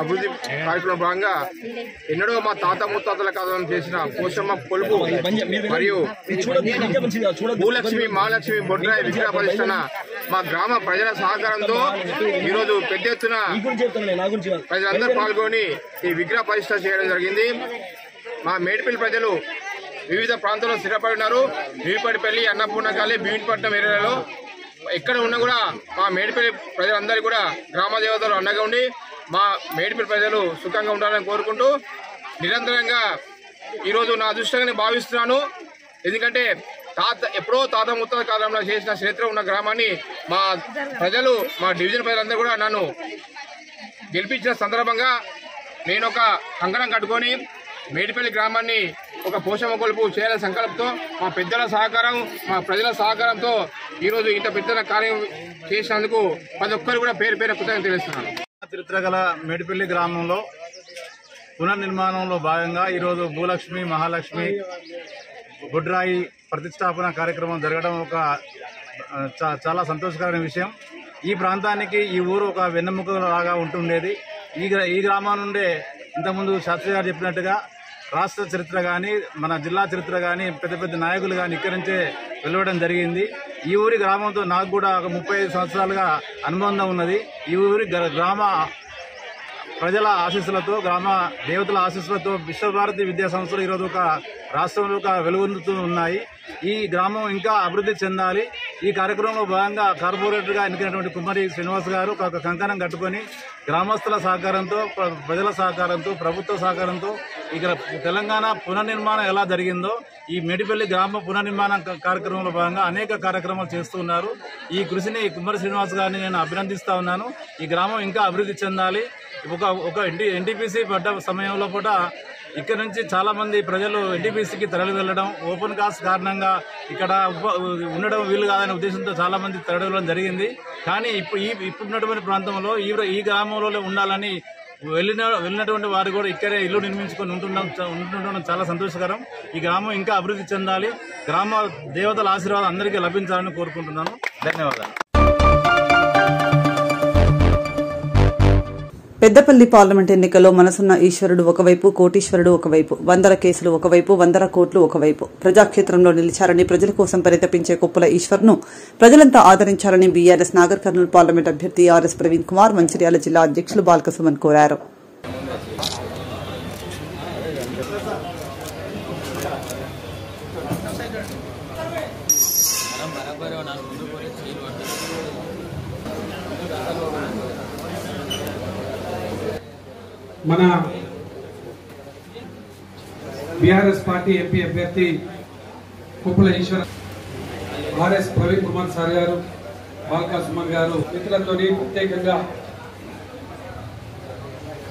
అభివృద్ధి కార్యక్రమం భాగంగా ఎన్నడో మా తాత ముత్తాతల కాలం చేసిన పోషమ్మ కొలుపు మరియు భూలక్ష్మి మహాలక్ష్మి బొడ్రాయి విగ్రహ ప్రతిష్టన మా గ్రామ ప్రజల సహకారంతో ఈరోజు పెద్ద ఎత్తున ప్రజలందరూ పాల్గొని ఈ విగ్రహ ప్రతిష్ట చేయడం జరిగింది. మా మేడిపల్లి ప్రజలు వివిధ ప్రాంతాల్లో స్థిరపడి ఉన్నారు. భీమిపల్లి, అన్నపూర్ణకాళి, భీమిపట్నం ఏరియాలో ఎక్కడ ఉన్నా కూడా మా మేడిపల్లి ప్రజలందరూ కూడా గ్రామ దేవతలు అండగా ఉండి మా మేడిపల్లి ప్రజలు సుఖంగా ఉండాలని కోరుకుంటూ నిరంతరంగా ఈరోజు నా అదృష్టంగానే భావిస్తున్నాను. ఎందుకంటే ఎప్పుడో తాత ముత్తాత కాలంలో చేసిన చరిత్ర ఉన్న గ్రామాన్ని మా ప్రజలు, మా డివిజన్ ప్రజలందరూ కూడా నన్ను గెలిపించిన సందర్భంగా నేను ఒక కంకణం కట్టుకొని మేడిపల్లి గ్రామాన్ని ఒక పోషమ్మ కొలుపు చేయాలనే సంకల్పంతో మా పెద్దల సహకారం, మా ప్రజల సహకారంతో ఈరోజు ఇంత పెద్ద కార్యం చేసినందుకు ప్రతి ఒక్కరు కూడా పేరు కృతజ్ఞతలు తెలుస్తున్నాను. చరిత్ర గల మేడిపల్లి గ్రామంలో పునర్నిర్మాణంలో భాగంగా ఈరోజు భూలక్ష్మి, మహాలక్ష్మి, బొడ్రాయి ప్రతిష్టాపన కార్యక్రమం జరగడం ఒక చాలా సంతోషకరమైన విషయం. ఈ ప్రాంతానికి ఈ ఊరు ఒక వెన్నెముక లాగా ఉంటుండేది. ఈ గ్రామం నుండే ఇంతకుముందు శాస్త్రి గారు చెప్పినట్టుగా రాష్ట్ర చరిత్ర కానీ, మన జిల్లా చరిత్ర కానీ, పెద్ద పెద్ద నాయకులు కానీ ఇక్కడి నుంచే వెలువడం జరిగింది. ఈ ఊరి గ్రామంతో నాకు కూడా ఒక 35 సంవత్సరాలుగా అనుబంధం ఉన్నది. ఈ ఊరి గ్రామ ప్రజల ఆశీస్సులతో, గ్రామ దేవతల ఆశీస్సులతో విశ్వభారతి విద్యా సంస్థలు ఈరోజు ఒక రాష్ట్రంలో ఒక వెలుగొందుతూ ఉన్నాయి. ఈ గ్రామం ఇంకా అభివృద్ధి చెందాలి. ఈ కార్యక్రమంలో భాగంగా కార్పొరేటర్గా ఎన్నికైనటువంటి కుమ్మరి శ్రీనివాస్ గారు ఒక కంకణం కట్టుకొని గ్రామస్తుల సహకారంతో, ప్రజల సహకారంతో, ప్రభుత్వ సహకారంతో ఇక్కడ తెలంగాణ పునర్నిర్మాణం ఎలా జరిగిందో ఈ మేడిపల్లి గ్రామ పునర్నిర్మాణ కార్యక్రమంలో భాగంగా అనేక కార్యక్రమాలు చేస్తూ ఉన్నారు. ఈ కృషిని కుమ్మరి శ్రీనివాస్ గారిని నేను అభినందిస్తా ఉన్నాను. ఈ గ్రామం ఇంకా అభివృద్ధి చెందాలి. ఒక ఎన్టీపీసీ పడ్డ సమయంలో కూడా ఇక్కడ నుంచి చాలా మంది ప్రజలు ఎన్టీపీసీకి తరలి వెళ్లడం, ఓపెన్ కాస్ట్ కారణంగా ఇక్కడ ఉండడం వీలు కాదనే ఉద్దేశంతో చాలా మంది తరలి వెళ్ళడం జరిగింది. కానీ ఇప్పుడున్నటువంటి ప్రాంతంలో ఈ గ్రామంలో ఉండాలని వెళ్ళినటువంటి వారు కూడా ఇక్కడే ఇల్లు నిర్మించుకొని ఉంటుండడం చాలా సంతోషకరం. ఈ గ్రామం ఇంకా అభివృద్ధి చెందాలి. గ్రామ దేవతల ఆశీర్వాదం అందరికీ లభించాలని కోరుకుంటున్నాను. ధన్యవాదాలు. పెద్దపల్లి పార్లమెంట్ ఎన్నికల్లో మనసున్న ఈశ్వరుడు ఒకవైపు, కోటీశ్వరుడు ఒకవైపు, 100 కేసులు ఒకవైపు, 100 కోట్లు ఒకవైపు. ప్రజాక్షేత్రంలో నిలిచారని, ప్రజల కోసం పరితపించే కొప్పుల ఈశ్వర్ను ప్రజలంతా ఆదరించాలని బీఆర్ఎస్ నాగర్ కర్నూలు పార్లమెంట్ అభ్యర్థి ఆర్ఎస్ ప్రవీణ్ కుమార్, మంచిర్యాల జిల్లా అధ్యక్షులు బాల్కసుమన్ కోరారు. మన బీఆర్ఎస్ పార్టీ ఎంపీ అభ్యర్థి కొప్పుల ఈశ్వర్, ఆర్ఎస్ ప్రవీణ్ కుమార్ సార్ గారు, బాల్కా సుమన్ గారు మిత్రులతో ప్రత్యేకంగా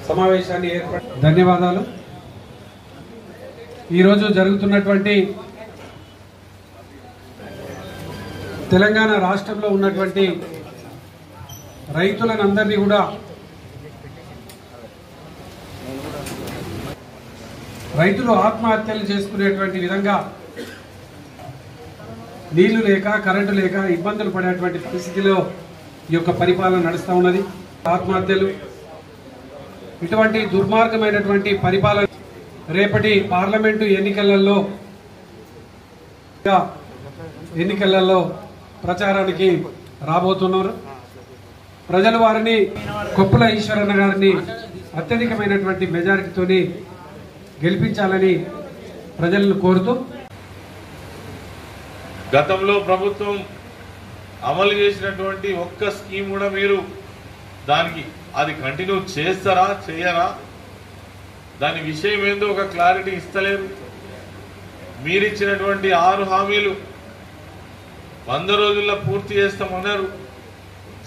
సమావేశాన్ని ఏర్పాటు ధన్యవాదాలు. ఈరోజు జరుగుతున్నటువంటి తెలంగాణ రాష్ట్రంలో ఉన్నటువంటి రైతులనందరినీ కూడా రైతులు ఆత్మహత్యలు చేసుకునేటువంటి విధంగా నీళ్లు లేక కరెంటు లేక ఇబ్బందులు పడేటువంటి పరిస్థితిలో ఈ యొక్క పరిపాలన నడుస్తూ ఉన్నది. ఆత్మహత్యలు ఇటువంటి దుర్మార్గమైనటువంటి పరిపాలన రేపటి పార్లమెంటు ఎన్నికలలో ప్రచారానికి రాబోతున్నారు. ప్రజలు వారిని కొప్పుల ఈశ్వరన్న గారిని అత్యధికమైనటువంటి మెజారిటీతోని గెలిపించాలని ప్రజలను కోరుతూ గతంలో ప్రభుత్వం అమలు చేసినటువంటి ఒక్క స్కీమ్ కూడా మీరు దానికి అది కంటిన్యూ చేస్తారా చేయరా దాని విషయం ఏందో ఒక క్లారిటీ ఇస్తలేరు. మీరిచ్చినటువంటి 6 హామీలు 100 రోజుల్లో పూర్తి చేస్తామన్నారు.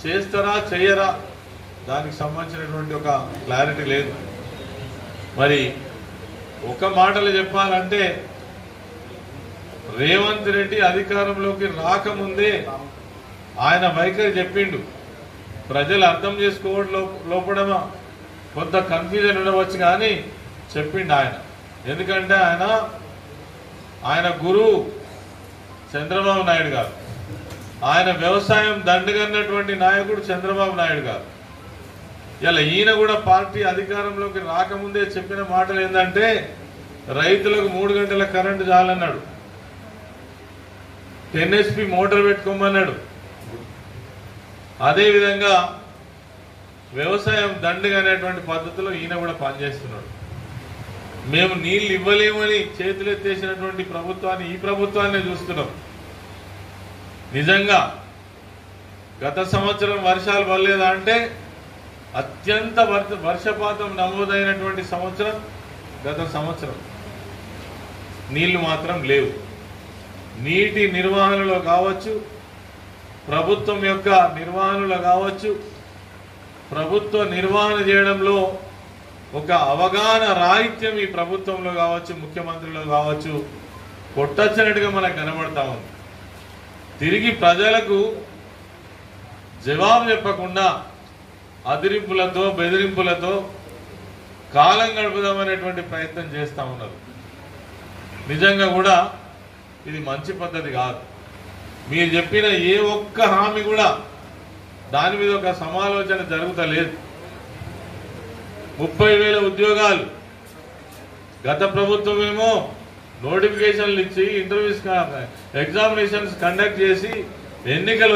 చేస్తారా చేయరా దానికి సంబంధించినటువంటి ఒక క్లారిటీ లేదు. మరి ఒక మాటలు చెప్పాలంటే రేవంత్ రెడ్డి అధికారంలోకి రాకముందే ఆయన వైఖరి చెప్పిండు. ప్రజలు అర్థం చేసుకోవడం లోపల కొంత కన్ఫ్యూజన్ ఉండవచ్చు కానీ చెప్పిండు ఆయన. ఎందుకంటే ఆయన గురువు చంద్రబాబు నాయుడు గారు, ఆయన వ్యవసాయం దండుగన్నటువంటి నాయకుడు చంద్రబాబు నాయుడు గారు. ఇలా ఈయన కూడా పార్టీ అధికారంలోకి రాకముందే చెప్పిన మాటలు ఏంటంటే రైతులకు 3 గంటల కరెంటు చాలన్నాడు, 10 HP మోటార్ పెట్టుకోమన్నాడు. అదేవిధంగా వ్యవసాయం దండుగా అనేటువంటి పద్ధతిలో ఈయన కూడా పనిచేస్తున్నాడు. మేము నీళ్లు ఇవ్వలేమని చేతులెత్తేసినటువంటి ప్రభుత్వాన్ని ఈ ప్రభుత్వాన్ని చూస్తున్నాం. నిజంగా గత సంవత్సరం వర్షాలు పడలేదా అంటే అత్యంత వర్షపాతం నమోదైనటువంటి సంవత్సరం గత సంవత్సరం. నీళ్లు మాత్రం లేవు. నీటి నిర్వహణలో కావచ్చు, ప్రభుత్వం యొక్క నిర్వహణలో కావచ్చు, ప్రభుత్వ నిర్వహణ చేయడంలో ఒక అవగాహన రాహిత్యం ఈ ప్రభుత్వంలో కావచ్చు, ముఖ్యమంత్రిలో కావచ్చు కొట్టొచ్చినట్టుగా మనకు కనబడతా ఉంది. తిరిగి ప్రజలకు జవాబు చెప్పకుండా అదిరింపులతో బెదిరింపులతో కాలం గడుపుదామనేటువంటి ప్రయత్నం చేస్తూ ఉన్నారు. నిజంగా కూడా ఇది మంచి పద్ధతి కాదు. మీరు చెప్పిన ఏ ఒక్క హామీ కూడా దాని మీద ఒక సమాలోచన జరుగుతలేదు. 30,000 ఉద్యోగాలు గత ప్రభుత్వం ఏమో నోటిఫికేషన్లు ఇచ్చి ఇంటర్వ్యూస్ ఎగ్జామినేషన్స్ కండక్ట్ చేసి ఎన్నికలు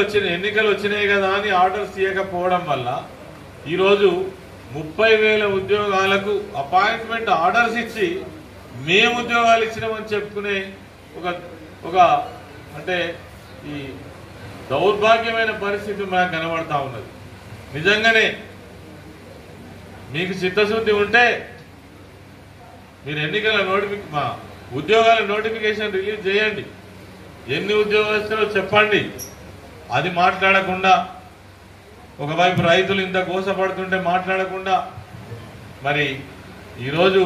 వచ్చినాయి కదా అని ఆర్డర్స్ తీయకపోవడం వల్ల ఈరోజు 30,000 ఉద్యోగాలకు అపాయింట్మెంట్ ఆర్డర్స్ ఇచ్చి మేము ఉద్యోగాలు ఇచ్చినామని చెప్పుకునే ఒక అంటే ఈ దౌర్భాగ్యమైన పరిస్థితి మనకు కనబడతా ఉన్నది. నిజంగానే మీకు చిత్తశుద్ధి ఉంటే మీరు ఉద్యోగాల నోటిఫికేషన్ రిలీజ్ చేయండి. ఎన్ని ఉద్యోగస్తులో చెప్పండి. అది మాట్లాడకుండా ఒకవైపు రైతులు ఇంత గోసపడుతుంటే మాట్లాడకుండా మరి ఈరోజు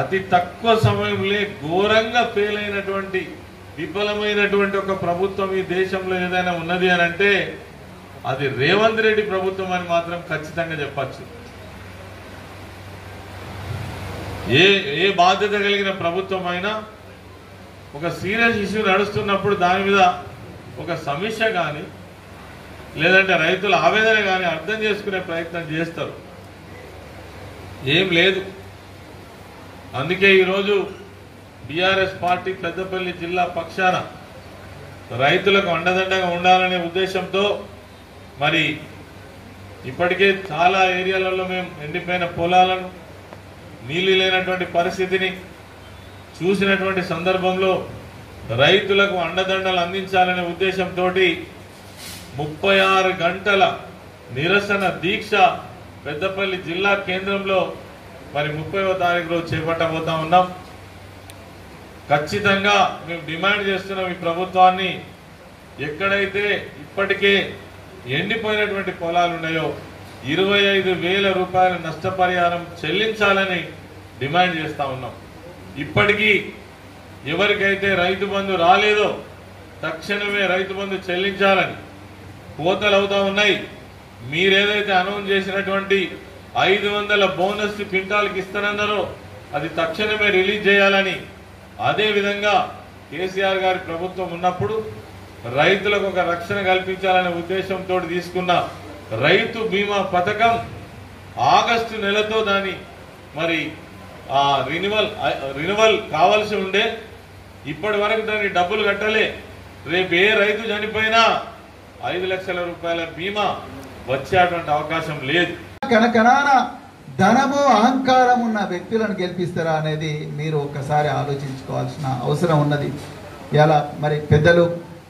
అతి తక్కువ సమయంలో ఘోరంగా ఫెయిల్ అయినటువంటి విఫలమైనటువంటి ఒక ప్రభుత్వం ఈ దేశంలో ఏదైనా ఉన్నది అని అంటే అది రేవంత్ రెడ్డి ప్రభుత్వం అని మాత్రం ఖచ్చితంగా చెప్పచ్చు. ఏ బాధ్యత కలిగిన ప్రభుత్వం అయినా ఒక సీరియస్ ఇష్యూ నడుస్తున్నప్పుడు దాని మీద ఒక సమీక్ష కానీ లేదంటే రైతుల ఆవేదన కానీ అర్థం చేసుకునే ప్రయత్నం చేస్తారు. ఏం లేదు. అందుకే ఈరోజు బీఆర్ఎస్ పార్టీ పెద్దపల్లి జిల్లా పక్షాన రైతులకు అండదండగా ఉండాలనే ఉద్దేశంతో మరి ఇప్పటికే చాలా ఏరియాలలో మేము ఎండిపోయిన పొలాలను నీళ్లు లేనటువంటి పరిస్థితిని చూసినటువంటి సందర్భంలో రైతులకు అండదండలు అందించాలనే ఉద్దేశంతో 36 గంటల నిరసన దీక్ష పెద్దపల్లి జిల్లా కేంద్రంలో మరి 30వ తారీఖు రోజు చేపట్టబోతా ఉన్నాం. ఖచ్చితంగా మేము డిమాండ్ చేస్తున్నాం ఈ ప్రభుత్వాన్ని ఎక్కడైతే ఇప్పటికే ఎండిపోయినటువంటి పొలాలు ఉన్నాయో 25,000 రూపాయల నష్టపరిహారం చెల్లించాలని డిమాండ్ చేస్తా ఉన్నాం. ఇప్పటికీ ఎవరికైతే రైతు బంధు రాలేదో తక్షణమే రైతు బంధు చెల్లించాలని కోతలు అవుతా ఉన్నాయి. మీరేదైతే అనౌన్స్ చేసినటువంటి 500 బోనస్ క్వింటాల్కి ఇస్తానన్నారో అది తక్షణమే రిలీజ్ చేయాలని, అదేవిధంగా కేసీఆర్ గారి ప్రభుత్వం ఉన్నప్పుడు రైతులకు ఒక రక్షణ కల్పించాలనే ఉద్దేశంతో తీసుకున్న రైతు బీమా పథకం ఆగస్టు నెలతో దాని మరి రినివల్ కావాల్సి ఉండే, ఇప్పటి వరకు దానికి డబ్బులు కట్టలే. రేపు ఏ రైతు చనిపోయినా 5 లక్షల రూపాయల బీమా వచ్చేటువంటి అవకాశం లేదు. కనకనాన ధనము అహంకారం ఉన్న వ్యక్తులను గెలిపిస్తారా అనేది మీరు ఒక్కసారి ఆలోచించుకోవాల్సిన అవసరం ఉన్నది. ఇలా మరి పెద్దలు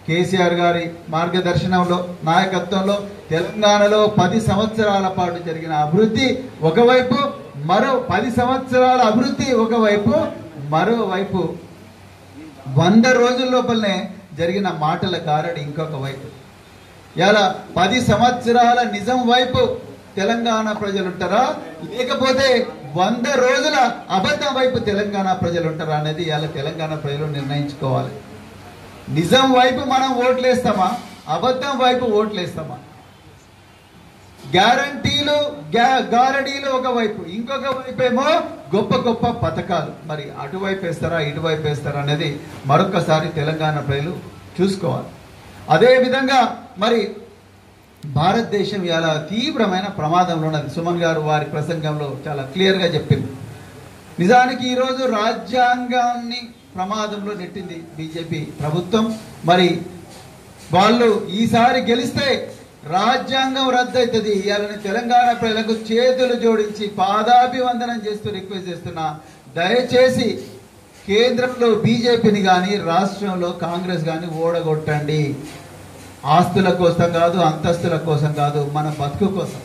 కేసీఆర్ గారి మార్గదర్శనంలో నాయకత్వంలో తెలంగాణలో 10 సంవత్సరాల పాటు జరిగిన అభివృద్ధి ఒకవైపు, మరో 10 సంవత్సరాల అభివృద్ధి ఒకవైపు, మరోవైపు 100 రోజుల లోపలనే జరిగిన మాటల గారడి ఇంకొక వైపు. ఇలా 10 సంవత్సరాల నిజం వైపు తెలంగాణ ప్రజలు ఉంటారా, లేకపోతే 100 రోజుల అబద్ధం వైపు తెలంగాణ ప్రజలు ఉంటారా అనేది ఇలా తెలంగాణ ప్రజలు నిర్ణయించుకోవాలి. నిజం వైపు మనం ఓట్లేస్తామా, అబద్ధం వైపు ఓట్లేస్తామా? గ్యారంటీలు గారడీలు ఒకవైపు, ఇంకొక వైపు ఏమో గొప్ప గొప్ప పథకాలు. మరి అటువైపు వేస్తారా ఇటువైపు వేస్తారా అనేది మరొకసారి తెలంగాణ ప్రజలు చూసుకోవాలి. అదేవిధంగా మరి భారతదేశం ఇలా తీవ్రమైన ప్రమాదంలో ఉన్నది. సుమన్ గారు వారి ప్రసంగంలో చాలా క్లియర్గా చెప్పింది. నిజానికి ఈరోజు రాజ్యాంగాన్ని ప్రమాదంలో నెట్టింది బీజేపీ ప్రభుత్వం. మరి వాళ్ళు ఈసారి గెలిస్తే రాజ్యాంగం రద్దవుతుంది. ఇవాళ తెలంగాణ ప్రజలకు చేతులు జోడించి పాదాభివందనం చేస్తూ రిక్వెస్ట్ చేస్తున్నా, దయచేసి కేంద్రంలో బీజేపీని కానీ రాష్ట్రంలో కాంగ్రెస్ కానీ ఓడగొట్టండి. ఆస్తుల కోసం కాదు, అంతస్తుల కోసం కాదు, మన బతుకు కోసం.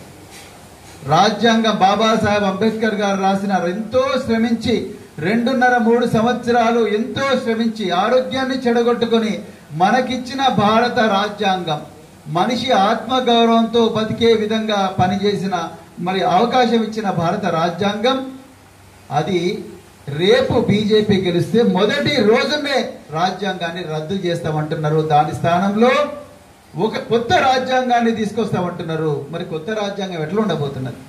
రాజ్యాంగం బాబాసాహెబ్ అంబేద్కర్ గారు రాసిన, ఎంతో శ్రమించి 2.5-3 సంవత్సరాలు ఎంతో శ్రమించి ఆరోగ్యాన్ని చెడగొట్టుకుని మనకిచ్చిన భారత రాజ్యాంగం, మనిషి ఆత్మగౌరవంతో బతికే విధంగా పనిచేసిన మరి అవకాశం ఇచ్చిన భారత రాజ్యాంగం, అది రేపు బీజేపీ గెలిస్తే మొదటి రోజునే రాజ్యాంగాన్ని రద్దు చేస్తామంటున్నారు. దాని స్థానంలో ఒక కొత్త రాజ్యాంగాన్ని తీసుకొస్తామంటున్నారు. మరి కొత్త రాజ్యాంగం ఎట్లా ఉండబోతున్నది?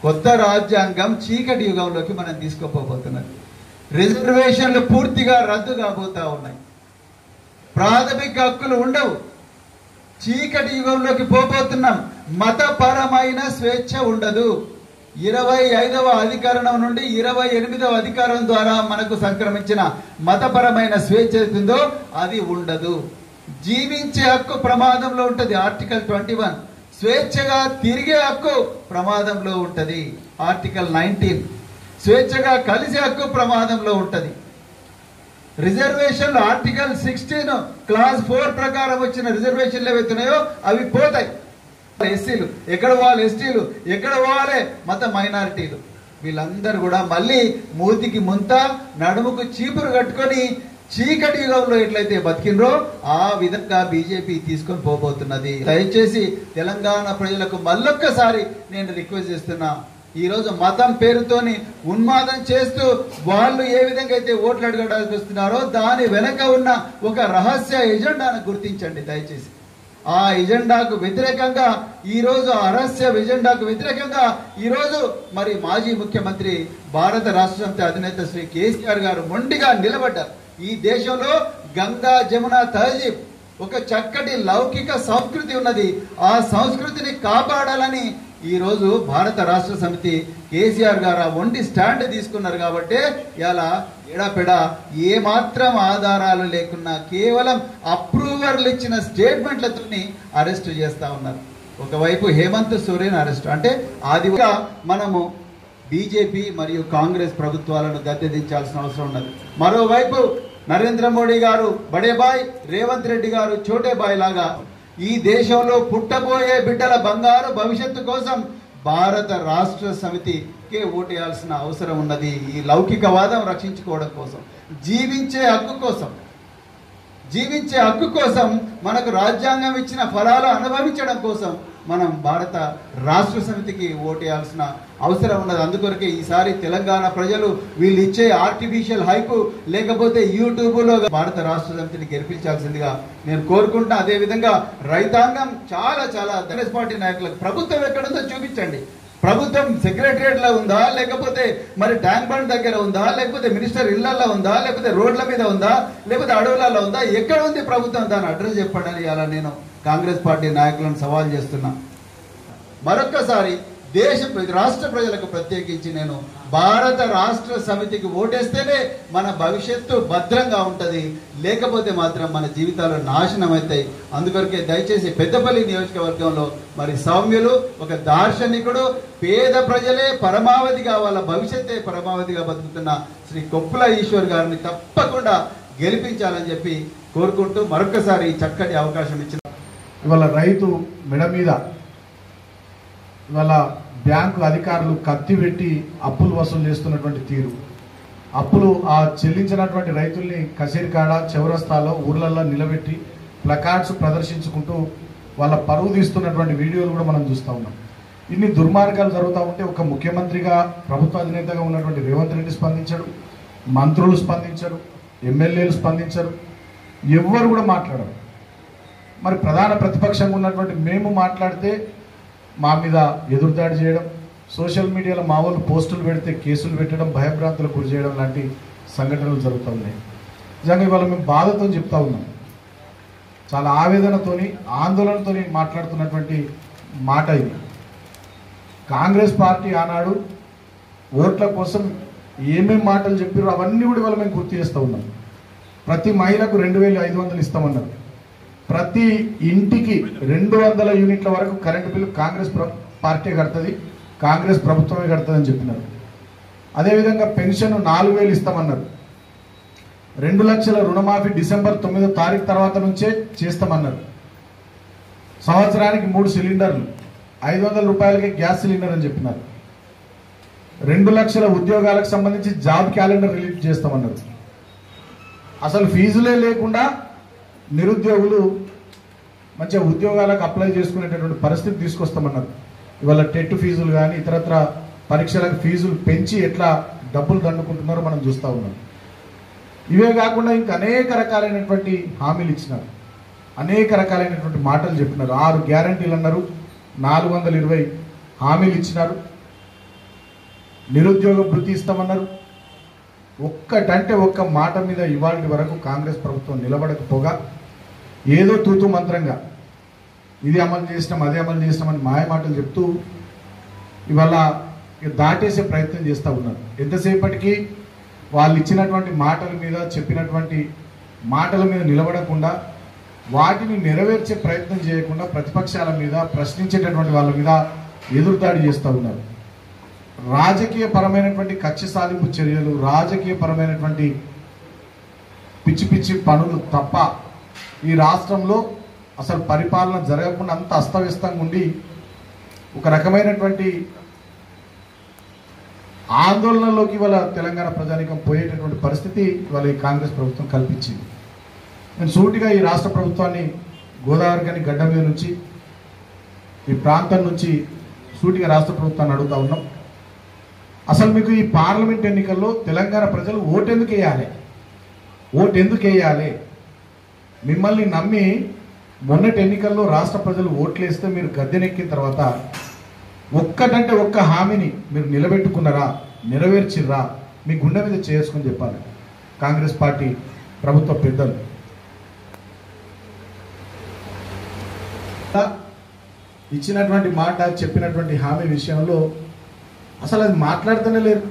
కొత్త రాజ్యాంగం చీకటి యుగంలోకి మనం తీసుకోపోతున్నది. రిజర్వేషన్లు పూర్తిగా రద్దు కాబోతా ఉన్నాయి. ప్రాథమిక హక్కులు ఉండవు. చీకటి యుగంలోకి పోబోతున్నాం. మతపరమైన స్వేచ్ఛ ఉండదు. 25వ అధికరణం నుండి 28వ అధికారం ద్వారా మనకు సంక్రమించిన మతపరమైన స్వేచ్ఛ ఉందో అది ఉండదు. జీవించే హక్కు ప్రమాదంలో ఉంటుంది. ఆర్టికల్ 21. స్వేచ్ఛగా తిరిగే హక్కు ప్రమాదంలో ఉంటుంది. ఆర్టికల్ 19. స్వేచ్ఛగా కలిసే హక్కు ప్రమాదంలో ఉంటుంది. రిజర్వేషన్లు ఆర్టికల్ 16 క్లాస్ 4 ప్రకారం వచ్చిన రిజర్వేషన్లు ఏవైతున్నాయో అవి పోతాయి. ఎస్సీలు ఎక్కడ పోవాలి, ఎస్టీలు ఎక్కడ పోవాలి, మత మైనారిటీలు వీళ్ళందరూ కూడా మళ్ళీ మూతికి ముంత నడుముకు చీపురు కట్టుకొని చీకటి యుగంలో ఎట్లయితే బతికినరో ఆ విధంగా బీజేపీ తీసుకొని పోబోతున్నది. దయచేసి తెలంగాణ ప్రజలకు మళ్ళొక్కసారి నేను రిక్వెస్ట్ చేస్తున్నా, ఈరోజు మతం పేరుతోని ఉన్మాదం చేస్తూ వాళ్ళు ఏ విధంగా అయితే ఓట్లు అడగడానికి వస్తున్నారో దాని వెనక ఉన్న ఒక రహస్య ఎజెండాను గుర్తించండి దయచేసి. ఆ ఎజెండాకు వ్యతిరేకంగా ఈరోజు ఆ రహస్య ఎజెండాకు వ్యతిరేకంగా ఈరోజు మరి మాజీ ముఖ్యమంత్రి భారత రాష్ట్ర సమితి అధినేత శ్రీ కేసీఆర్ గారు మొండిగా నిలబడ్డారు. ఈ దేశంలో గంగా జమున తహజీబ్ ఒక చక్కటి లౌకిక సంస్కృతి ఉన్నది. ఆ సంస్కృతిని కాపాడాలని ఈ రోజు భారత రాష్ట్ర సమితి కేసీఆర్ గారు ఒంటి స్టాండ్ తీసుకున్నారు. కాబట్టి ఇలా ఎడపెడ ఏ మాత్రం ఆధారాలు లేకున్నా కేవలం అప్రూవర్లు ఇచ్చిన స్టేట్మెంట్లతో అరెస్ట్ చేస్తా ఉన్నారు. ఒకవైపు హేమంత్ సోరెన్ అరెస్ట్ అంటే ఆదిగా మనము బీజేపీ మరియు కాంగ్రెస్ ప్రభుత్వాలను గద్దెదించాల్సిన అవసరం ఉన్నది. మరోవైపు నరేంద్ర మోడీ గారు బడే బాయ్, రేవంత్ రెడ్డి గారు చోటే బాయ్ లాగా ఈ దేశంలో పుట్టబోయే బిడ్డల బంగారు భవిష్యత్తు కోసం భారత రాష్ట్ర సమితికే ఓటేయాల్సిన అవసరం ఉన్నది. ఈ లౌకికవాదం రక్షించుకోవడం కోసం, జీవించే హక్కు కోసం, జీవించే హక్కు కోసం, మనకు రాజ్యాంగం ఇచ్చిన ఫలాలు అనుభవించడం కోసం మనం భారత రాష్ట్ర సమితికి ఓటేయాల్సిన అవసరం ఉన్నది. అందుకొరకే ఈసారి తెలంగాణ ప్రజలు వీళ్ళు ఇచ్చే ఆర్టిఫిషియల్ హైపు లేకపోతే యూట్యూబ్లో భారత రాష్ట్ర సమితిని గెలిపించాల్సిందిగా నేను కోరుకుంటున్నా. అదేవిధంగా రైతాంగం చాలా కాంగ్రెస్ పార్టీ నాయకులకు ప్రభుత్వం ఎక్కడుందో చూపించండి. ప్రభుత్వం సెక్రటరియట్లో ఉందా, లేకపోతే మరి ట్యాంక్ బండ్ దగ్గర ఉందా, లేకపోతే మినిస్టర్ ఇళ్లలో ఉందా, లేకపోతే రోడ్ల మీద ఉందా, లేకపోతే అడవులలో ఉందా, ఎక్కడ ఉంది ప్రభుత్వం? దాని అడ్రస్ చెప్పండి అని అలా నేను కాంగ్రెస్ పార్టీ నాయకులను సవాల్ చేస్తున్నా. మరొక్కసారి రాష్ట్ర ప్రజలకు ప్రత్యేకించి నేను భారత రాష్ట్ర సమితికి ఓటేస్తేనే మన భవిష్యత్తు భద్రంగా ఉంటుంది, లేకపోతే మాత్రం మన జీవితాలు నాశనం అవుతాయి. అందుకొరకే దయచేసి పెద్దపల్లి నియోజకవర్గంలో మరి సౌమ్యులు, ఒక దార్శనికుడు, పేద ప్రజలే పరమావధిగా, వాళ్ళ భవిష్యత్తే పరమావధిగా బతుకుతున్న శ్రీ కొప్పుల ఈశ్వర్ గారిని తప్పకుండా గెలిపించాలని చెప్పి కోరుకుంటూ మరొకసారి చక్కటి అవకాశం ఇచ్చిన ఇవాళ రైతు మెడ మీద ఇవాళ బ్యాంకు అధికారులు కత్తి పెట్టి అప్పులు వసూలు చేస్తున్నటువంటి తీరు, అప్పులు ఆ చెల్లించినటువంటి రైతుల్ని కచేరికాడ చౌరస్తాలో ఊర్లలో నిలబెట్టి ప్లకార్డ్స్ ప్రదర్శించుకుంటూ వాళ్ళ పరువు తీస్తున్నటువంటి వీడియోలు కూడా మనం చూస్తూ ఉన్నాం. ఇన్ని దుర్మార్గాలు జరుగుతూ ఉంటే ఒక ముఖ్యమంత్రిగా, ప్రభుత్వ అధినేతగా ఉన్నటువంటి రేవంత్ రెడ్డి స్పందించడు, మంత్రులు స్పందించరు, ఎమ్మెల్యేలు స్పందించరు, ఎవ్వరు కూడా మాట్లాడరు. మరి ప్రధాన ప్రతిపక్షంగా ఉన్నటువంటి మేము మాట్లాడితే మా మీద ఎదురుదాడి చేయడం, సోషల్ మీడియాలో మా వాళ్ళు పోస్టులు పెడితే కేసులు పెట్టడం, భయభ్రాంతులకు గురి చేయడం లాంటి సంఘటనలు జరుగుతూ ఉన్నాయి. నిజంగా ఇవాళ మేము బాధతో చెప్తా ఉన్నాం, చాలా ఆవేదనతోని ఆందోళనతోని మాట్లాడుతున్నటువంటి మాట ఇది. కాంగ్రెస్ పార్టీ ఆనాడు ఓట్ల కోసం ఏమేమి మాటలు చెప్పారో అవన్నీ కూడా ఇవాళ మేము గుర్తు చేస్తూ ఉన్నాం. ప్రతి మహిళకు 2500 ఇస్తామన్నారు, ప్రతి ఇంటికి 200 యూనిట్ల వరకు కరెంటు బిల్లు కాంగ్రెస్ పార్టీ కడుతుంది, కాంగ్రెస్ ప్రభుత్వమే కడుతుందని చెప్పినారు. అదేవిధంగా పెన్షన్ 4000 ఇస్తామన్నారు, 2 లక్షల రుణమాఫీ డిసెంబర్ 9వ తారీఖు తర్వాత నుంచే చేస్తామన్నారు. సంవత్సరానికి 3 సిలిండర్లు, 500 రూపాయలకి గ్యాస్ సిలిండర్ అని చెప్పినారు. 2 లక్షల ఉద్యోగాలకు సంబంధించి జాబ్ క్యాలెండర్ రిలీజ్ చేస్తామన్నారు. అసలు ఫీజులే లేకుండా నిరుద్యోగులు మంచిగా ఉద్యోగాలకు అప్లై చేసుకునేటటువంటి పరిస్థితి తీసుకొస్తామన్నారు. ఇవాళ టెట్ ఫీజులు కానీ ఇతరత్ర పరీక్షలకు ఫీజులు పెంచి ఎట్లా డబ్బులు దండుకుంటున్నారో మనం చూస్తూ ఉన్నాం. ఇవే కాకుండా ఇంకా అనేక రకాలైనటువంటి హామీలు ఇచ్చినారు, అనేక రకాలైనటువంటి మాటలు చెప్పినారు. 6 గ్యారంటీలు అన్నారు, 420 హామీలు ఇచ్చినారు, నిరుద్యోగ భృతి ఇస్తామన్నారు. ఒక్కటంటే ఒక్క మాట మీద ఇవాళ వరకు కాంగ్రెస్ ప్రభుత్వం నిలబడకపోగా ఏదో తూతూ మంత్రంగా ఇది అమలు చేసినాం, అదే అమలు చేసినామని మాయ మాటలు చెప్తూ ఇవాళ దాటేసే ప్రయత్నం చేస్తూ ఉన్నారు. ఎంతసేపటికి వాళ్ళు ఇచ్చినటువంటి మాటల మీద, చెప్పినటువంటి మాటల మీద నిలబడకుండా, వాటిని నెరవేర్చే ప్రయత్నం చేయకుండా ప్రతిపక్షాల మీద, ప్రశ్నించేటటువంటి వాళ్ళ మీద ఎదురుదాడి చేస్తూ ఉన్నారు. రాజకీయ పరమైనటువంటి కక్ష సాధింపు చర్యలు, రాజకీయ పరమైనటువంటి పిచ్చి పిచ్చి పనులు తప్ప ఈ రాష్ట్రంలో అసలు పరిపాలన జరగకుండా అంత అస్తవ్యస్తంగా ఉండి ఒక రకమైనటువంటి ఆందోళనలోకి ఇవాళ తెలంగాణ ప్రజానీకం పోయేటటువంటి పరిస్థితి ఇవాళ ఈ కాంగ్రెస్ ప్రభుత్వం కల్పించింది. నేను సూటిగా ఈ రాష్ట్ర ప్రభుత్వాన్ని గోదావరి గని గడ్డ మీద నుంచి, ఈ ప్రాంతం నుంచి సూటిగా రాష్ట్ర ప్రభుత్వాన్ని అడుగుతా ఉన్నాం. అసలు మీకు ఈ పార్లమెంట్ ఎన్నికల్లో తెలంగాణ ప్రజలు ఓటెందుకు వేయాలి? ఓటెందుకు వేయాలి? మిమ్మల్ని నమ్మి మొన్నటి ఎన్నికల్లో రాష్ట్ర ప్రజలు ఓట్లేస్తే మీరు గద్దెనెక్కిన తర్వాత ఒక్కటంటే ఒక్క హామీని మీరు నిలబెట్టుకున్నారా, నెరవేర్చిర్రా? మీ గుండె మీద చేసుకొని చెప్పాలి కాంగ్రెస్ పార్టీ ప్రభుత్వ పెద్దలు. ఇచ్చినటువంటి మాట, చెప్పినటువంటి హామీ విషయంలో అసలు అది మాట్లాడుతూనే లేరు.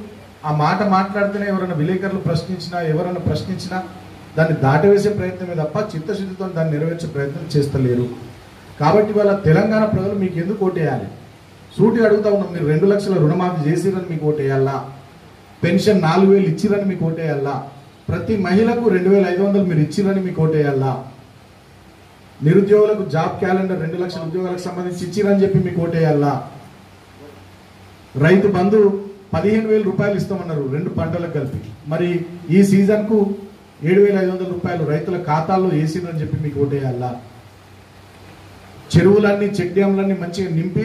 ఆ మాట మాట్లాడితేనే ఎవరైనా విలేకరులు ప్రశ్నించినా, ఎవరైనా ప్రశ్నించినా దాన్ని దాటవేసే ప్రయత్నమే తప్ప చిత్తశుద్ధితో దాన్ని నెరవేర్చే ప్రయత్నం చేస్తలేరు. కాబట్టి వాళ్ళ తెలంగాణ ప్రజలు మీకు ఎందుకు ఓటేయాలి? సూటిగా అడుగుతా ఉన్నాం. మీరు 2 లక్షల రుణమాఫీ చేసిరని మీకు ఓటేయాలా? పెన్షన్ 4000 ఇచ్చిరని మీకు ఓటేయాలా? ప్రతి మహిళకు 2500 మీరు ఇచ్చిరని మీకు ఓటేయాలా? నిరుద్యోగులకు జాబ్ క్యాలెండర్ 2 లక్షల ఉద్యోగాలకు సంబంధించి ఇచ్చిరని చెప్పి మీకు ఓటేయాలా? రైతు బంధు 15,000 రూపాయలు ఇస్తామన్నారు 2 పంటలకు కలిపి. మరి ఈ సీజన్కు 7,500 రూపాయలు రైతుల ఖాతాల్లో వేసిందని చెప్పి మీకు ఓటేయాలా? చెరువులన్నీ చెక్ డ్యామ్లన్నీ మంచిగా నింపి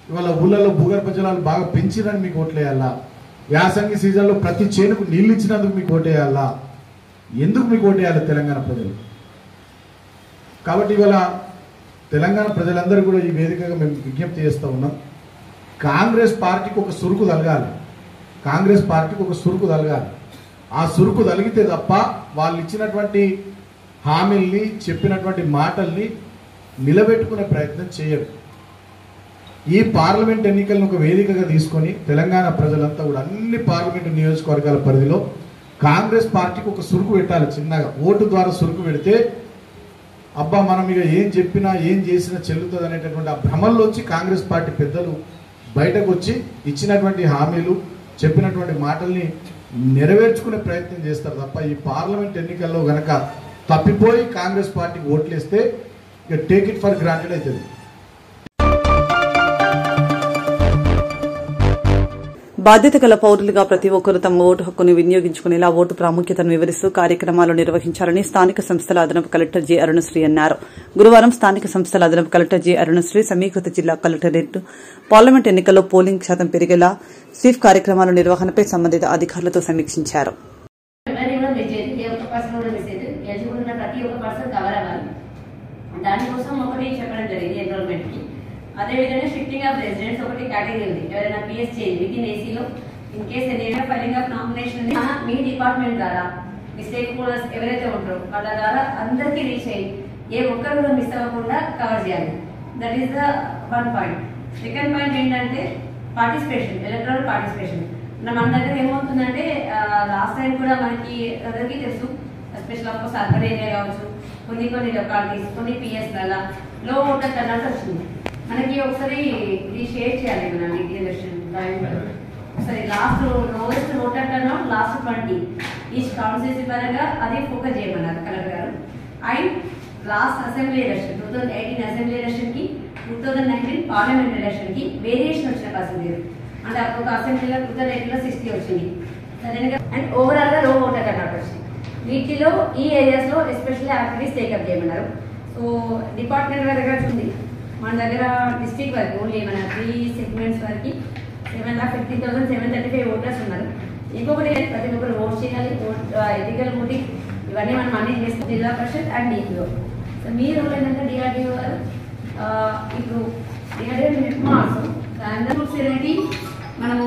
ఇవాళ ఊళ్ళలో భూగర్భ జలాలు బాగా పెంచిరని మీకు ఓట్లేయాలా? యాసంగి సీజన్లో ప్రతి చేనుకు నీళ్ళు ఇచ్చినందుకు మీకు ఓటేయాలా? ఎందుకు మీకు ఓటేయాలి తెలంగాణ ప్రజలు? కాబట్టి ఇవాళ తెలంగాణ ప్రజలందరూ కూడా ఈ వేదికగా మేము విజ్ఞప్తి చేస్తూ ఉన్నాం. కాంగ్రెస్ పార్టీకి ఒక సురుకు తలగాలి. కాంగ్రెస్ పార్టీకి ఒక సురుకు తలగాలి. ఆ సురుకు తలిగితే తప్ప వాళ్ళు ఇచ్చినటువంటి హామీల్ని, చెప్పినటువంటి మాటల్ని నిలబెట్టుకునే ప్రయత్నం చేయరు. ఈ పార్లమెంట్ ఎన్నికలను ఒక వేదికగా తీసుకొని తెలంగాణ ప్రజలంతా కూడా అన్ని పార్లమెంటు నియోజకవర్గాల పరిధిలో కాంగ్రెస్ పార్టీకి ఒక సురుకు పెట్టాలి. చిన్నగా ఓటు ద్వారా సురుకు పెడితే అబ్బా మనం ఇక ఏం చెప్పినా ఏం చేసినా చెల్లుతుంది అనేటటువంటి ఆ భ్రమల్లోంచి కాంగ్రెస్ పార్టీ పెద్దలు బయటకు వచ్చి ఇచ్చినటువంటి హామీలు, చెప్పినటువంటి మాటల్ని నెరవేర్చుకునే ప్రయత్నం చేస్తారు తప్ప ఈ పార్లమెంట్ ఎన్నికల్లో గనక తప్పిపోయి కాంగ్రెస్ పార్టీకి ఓట్లేస్తే ఇక టేక్ ఇట్ ఫర్ గ్రాంటెడ్ అవుతుంది. బాధ్యత గల పౌరులుగా ప్రతి ఒక్కరూ తమ ఓటు హక్కును వినియోగించుకునేలా ఓటు ప్రాముఖ్యతను వివరిస్తూ కార్యక్రమాలు నిర్వహించాలని స్థానిక సంస్థల అదనపు కలెక్టర్ జె అరుణశ్రీ అన్నారు. గురువారం స్థానిక సంస్థల అదనపు కలెక్టర్ జె అరుణశ్రీ సమీకృత జిల్లా కలెక్టరేట్ పార్లమెంట్ ఎన్నికల్లో పోలింగ్ శాతం పెరిగేలా స్వీప్ కార్యక్రమాల నిర్వహణపై సంబంధిత అధికారులతో సమీక్షించారు. దానికోసం ఒకటి చెప్పడం జరిగింది ఎన్రోల్మెంట్ కి. అదేవిధంగా షిఫ్టింగ్ ఆఫ్ రెసిడెంట్స్ ఒకటి కేటగిరీ ఉంది. ఎవరైనా పిఎస్ చేంజ్ విత్ ఇన్ ఏసీలో ఇన్ కేస్ ఏదైనా filing of nomination me department ద్వారా మీ స్టేక్ హోల్డర్స్ ఎవరైతే ఉంటారో వాళ్ళ ద్వారా అందరికీ రీచ్ అయ్యి ఏ ఒక్కరు కూడా మిస్ అవ్వకుండా కవర్ చేయాలి. That is the one point. Second point ఏంటంటే పార్టిసిపేషన్, ఎలక్ట్రల్ పార్టిసిపేషన్. మన దగ్గర ఏమవుతుందంటే లాస్ట్ టైం కూడా మనకి అందరికీ తెలుసు, especial of course urban area కావచ్చు, కొన్ని లొకాలిటీస్, కొన్ని పిఎస్ల లో ఓటర్ టర్నౌట్ వచ్చింది. మనకి ఒకసారి ఇది షేర్ చేయాలి మనం ఒకసారి last lowest voter turnout last 20 each constituency పరంగా అది ఫోకస్ చేయమన్నారు కలెక్టర్ గారు. And last assembly election 2018 assembly election కి 2019 పార్లమెంట్ ఎలక్షన్ కి వేరియేషన్ వచ్చిన పర్సెంటేజ్. అంటే ఒక అసెంబ్లీలో 2018లో 60 వచ్చింది సరేనా. అండ్ ఓవరాల్ గా లో ఓటర్ టర్నౌట్ వచ్చింది. వీటిలో ఈ ఏరియాస్ లో ఎస్పెషల్లీ యాక్టివిటీస్ టేకప్ చేయమన్నారు. సో డిపార్ట్మెంట్ దగ్గర ఉంది మన దగ్గర డిస్ట్రిక్ట్ వరకు ఓన్లీ మన 3 సెగ్మెంట్స్ వరకు 7,50,735 ఓటర్స్ ఉన్నారు. ఇంకొకటి ప్రతి ఒక్కరు ఓట్ చేయాలి, ఎథికల్ ఓటింగ్ ఇవన్నీ మనం అన్ని చేస్తాం Zilla Parishad and DPO. So మీ రోల్ ఏంటంటే డిఆర్డిఓ గారు ఇప్పుడు డిఆర్డిఓ అందరూ సెరెనిటీ మనము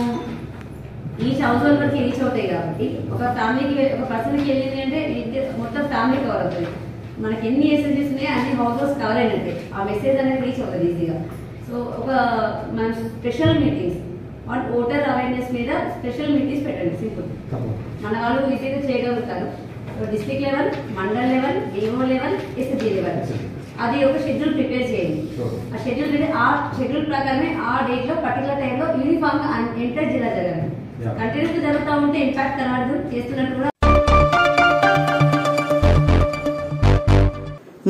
ఈచ్ హౌస్ హోల్డ్ వరకు రీచ్ అవుతాయి కాబట్టి ఒక ఫ్యామిలీకి ఒక పర్సన్కి వెళ్ళింది అంటే మొత్తం ఫ్యామిలీ కవర్ అవుతుంది. మనకి ఎన్ని ఎస్ఎంజీస్ ఉన్నాయో అన్ని హౌస్ హోల్డ్స్ కవర్ అయినట్టే ఆ మెసేజ్ అనేది రీచ్ అవుతుంది ఈజీగా. సో ఒక మన special meetings on voter awareness మీద స్పెషల్ మీటింగ్స్ పెట్టండి. సింపుల్ మన వాళ్ళు ఈజీగా చేయగలుగుతారు. District level, mandal level, DO level, SSG level అది ఒక షెడ్యూల్ ప్రిపేర్ చేయండి. ఆ షెడ్యూల్ ఆ షెడ్యూల్ ప్రకారమే ఆ డేట్ లో పర్టికులర్ టైంలో యూనిఫామ్ గా ఎంటర్ జిల్లా జరగాలి. కంటిన్యూస్ జరుగుతూ ఉంటే ఇంపాక్ట్ కనబడదు. చేస్తున్నట్టు కూడా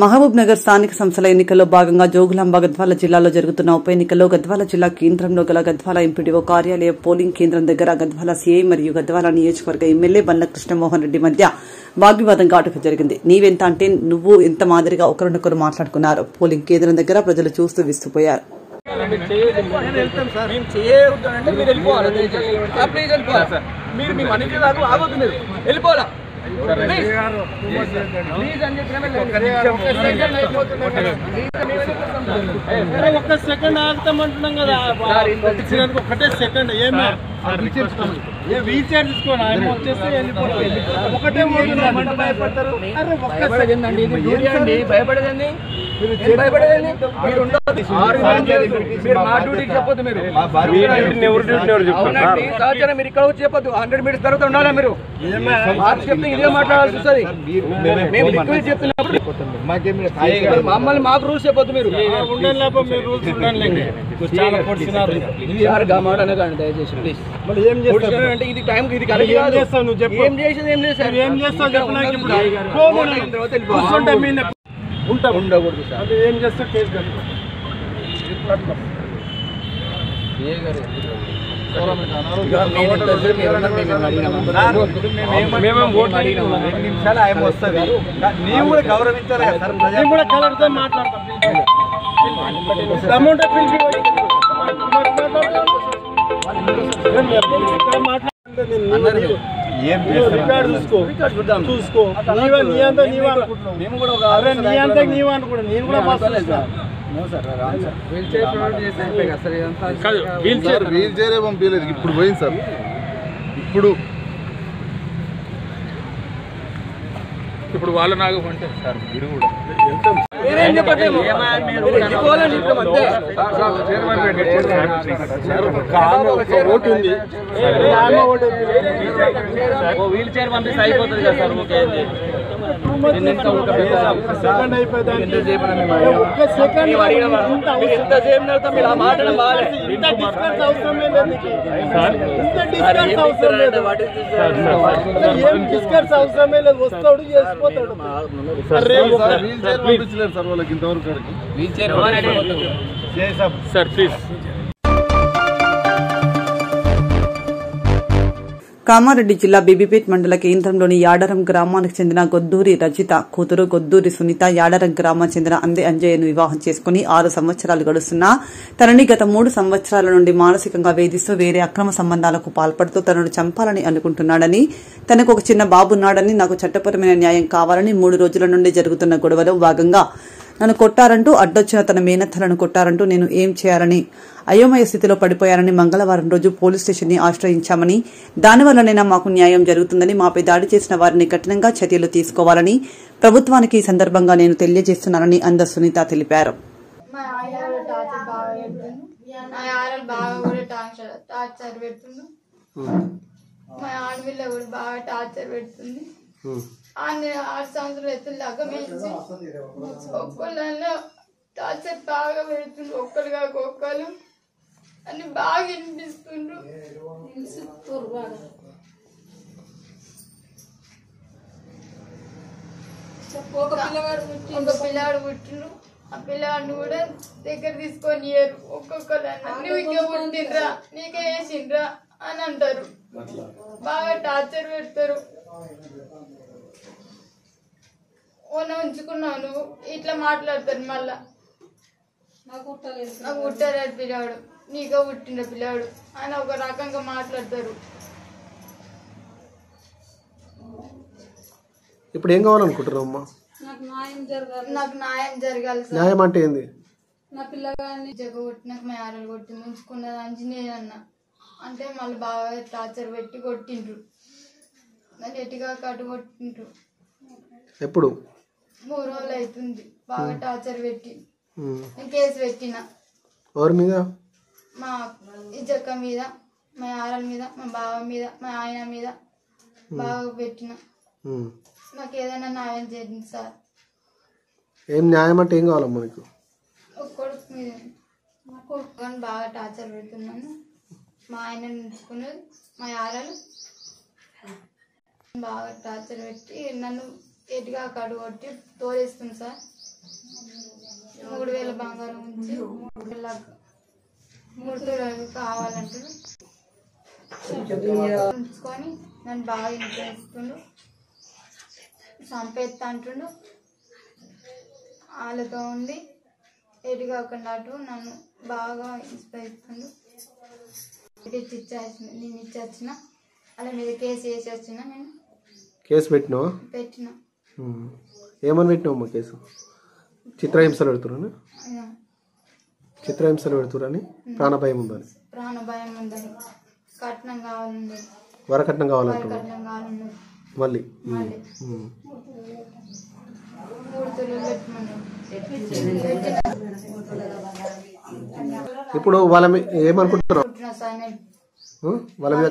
మహబూబ్ నగర్ స్థానిక సంస్థల ఎన్నికల్లో భాగంగా జోగులాంబ గద్వాల జిల్లాలో జరుగుతున్న ఉప ఎన్నికల్లో గద్వాల జిల్లా కేంద్రంలో గల గద్వాల ఎంపీడీఓ కార్యాలయ పోలింగ్ కేంద్రం దగ్గర గద్వాల సీఐ మరియు గద్వాల నియోజకవర్గ ఎమ్మెల్యే బండ్ల కృష్ణమోహన్ రెడ్డి మధ్య వాగ్వివాదం ఘాటుగా జరిగింది. నీవెంత అంటే నువ్వు ఎంత మాదిరిగా ఒకరినొకరు మాట్లాడుకున్నారు. పోలింగ్ కేంద్రం దగ్గర ప్రజలు చూస్తూ విస్తుపోయారు. ఒక్క సెకండ్ ఆగుతామంటున్నాం కదా, ఒకటే సెకండ్. ఏమే వీల్ చైర్ తీసుకోండి, ఆయన వచ్చేస్తే ఒకటే భయపడతారు. భయపడేదండి మీరు ఇక్కడ వచ్చి చెప్పొద్దు. 100 మీటర్స్ తర్వాత ఉండాలి. మీరు చెప్తే ఇదే మాట్లాడాల్సి వస్తుంది. మేము రిక్వెస్ట్ చెప్తున్నప్పుడు మమ్మల్ని మాకు రూల్స్ చెప్పొద్దు. మీరు రూల్స్ దయచేసి ప్లీజ్. అంటే ఇది టైం ఇది కలిగి ఏం చేసేది ఏం లేదు సార్. ఏం చేస్తావు ఉండకూడదు సార్. అంటే ఏం చేస్తా కేసు నిమిషాలు ఆయన వస్తుంది నీవు కూడా గౌరవించాలి కదా సార్. మేము కూడా కలర్తో మాట్లాడతాం. ఏం చూసుకో నీ అంతా నీవు అనుకుంటున్నావు. మేము కూడా నీ అంతా నీవు అనుకుంటున్నాం. నేను కూడా వీల్ చైరే పంపించలేదు. ఇప్పుడు పోయింది సార్. ఇప్పుడు వాళ్ళ నాగం అంటే సార్ మీరు కూడా ఓటు ఉంది. వీల్ చైర్ పంపిస్తే అయిపోతుంది కదా సార్. ఓకే సెకండ్ అయిపోయింది. ఒక్క సెకండ్ ఇంత డిస్కస్ అవసరమే లేదు. ఇంత డిస్కస్ అవసరం లేదు. ఏం డిస్కస్ అవసరమే లేదు. వస్తాడు చేసిపోతాడు. వీల్ చైర్ పంపించలేదు సార్ వాళ్ళకి ఇంతవరకు. Sir please. కామారెడ్డి జిల్లా బీబీపేట్ మండల కేంద్రంలోని యాడరం గ్రామానికి చెందిన గొద్దూరి రజిత కూతురు గొద్దూరి సునీత యాడరం గ్రామానికి చెందిన అందే అంజయ్యను వివాహం చేసుకుని 6 సంవత్సరాలు గడుస్తున్నా తనని గత 3 సంవత్సరాల నుండి మానసికంగా వేధిస్తూ వేరే అక్రమ సంబంధాలకు పాల్పడుతూ తనను చంపాలని అనుకుంటున్నాడని, తనకు ఒక చిన్న బాబున్నాడని, నాకు చట్టపరమైన న్యాయం కావాలని 3 రోజుల నుండి జరుగుతున్న గొడవలో భాగంగా నన్ను కొట్టారంటూ, అడ్డొచ్చిన తన మేనత్తలను కొట్టారంటూ నేను ఏం చేయాలని అయోమయ స్థితిలో పడిపోయారని మంగళవారం రోజు పోలీస్ స్టేషన్ ని ఆశ్రయించామని, దానివల్లనైనా మాకు న్యాయం జరుగుతుందని, మాపై దాడి చేసిన వారిని కఠినంగా చర్యలు తీసుకోవాలని ప్రభుత్వానికి ఈ సందర్భంగా నేను తెలియజేస్తున్నానని అంద సునీత తెలిపారు. ఆరు సంవత్సరాలు ఎత్తులు దాకా మేంచి ఒక్కళ్ళల్లో టార్చర్ బాగా పెడుతుండ్రు. ఒక్కరు కాక ఒక్కరు అని బాగా వినిపిస్తుండ్రు. ఒక పిల్లవాడు పుట్టిండ్రు. ఆ పిల్లవాడిని కూడా దగ్గర తీసుకొని ఒక్కొక్కరు నువ్వుకే పుట్టిండ్రా, నీకే వేసిండ్రా అని అంటారు. బాగా టార్చర్ పెడతారు. ఉంచుకున్నావు నువ్వు ఇట్లా మాట్లాడతారు. మళ్ళా నాకు పుట్టలేదు పిల్లాడు, నీగా పుట్టిన పిల్లాడు అని ఒక రకంగా మాట్లాడతారు. ఇప్పుడు ఏం కావాలనుకుంటున్నావు? నాకు న్యాయం జరగాలి సార్. న్యాయం అంటే ఏంది? నా పిల్లగాన్ని కొట్టినాక మా ఆడలు కొట్టి ముంచుకున్నది అంజనేయ అన్న అంటే మళ్ళీ బాగా టార్చర్ పెట్టి కొట్టిండ్రు. నన్ను ఎట్టిగా కట్టు కొట్టిండ్రు. ఎప్పుడు? 3 రోజులు అవుతుంది. బాగా టార్చర్ పెట్టి నేను కేసు పెట్టిన. ఎవరి మీద? మా ఇజక్క మీద, మా ఆడల మీద, మా బావ మీద, మా ఆయన మీద బాగా పెట్టిన. నాకు ఏదైనా న్యాయం చేయండి సార్. ఏం న్యాయం అంటే ఏం కావాలమ్మా నీకు? ఒక కొడుకు మీద మా కొడుకు బాగా టార్చర్ పెడుతున్నాను. మా ఆయన ఉంచుకున్నది, మా ఆడలు బాగా టార్చర్ పెట్టి నన్ను ఎటుగా కడు కొట్టి తోలేస్తుంది సార్. 3000 బంగారం ఉంచి 3 కావాలంటారు. ఉంచుకొని నన్ను బాగా ఇంట్రెస్తుండు. చంపేస్తా అంటుండు. వాళ్ళతో ఉండి ఎటుగా ఒకనాటు నన్ను బాగా ఇస్తుండు. నేను ఇచ్చి వచ్చిన వాళ్ళ మీద కేసు వేసి వచ్చిన. నేను కేసు పెట్టినావా? పెట్టిన. ఏమని పెట్టినావమ్మా కేసు? చిత్రహింసలు పెడుతున్నా? చిత్రహింసలు పెడుతురని, ప్రాణభయం ఉందని. ప్రాణభయం ఉందని, కట్నం కావాలండి, వరకట్నం కావాలంటున్నా. వరకట్నం కావాలండి. మళ్ళీ 3 తులాలు పెట్టమన్నారు. ఇప్పుడు వాళ్ళ ఏమనుకుంటున్నావు? వాళ్ళ మీద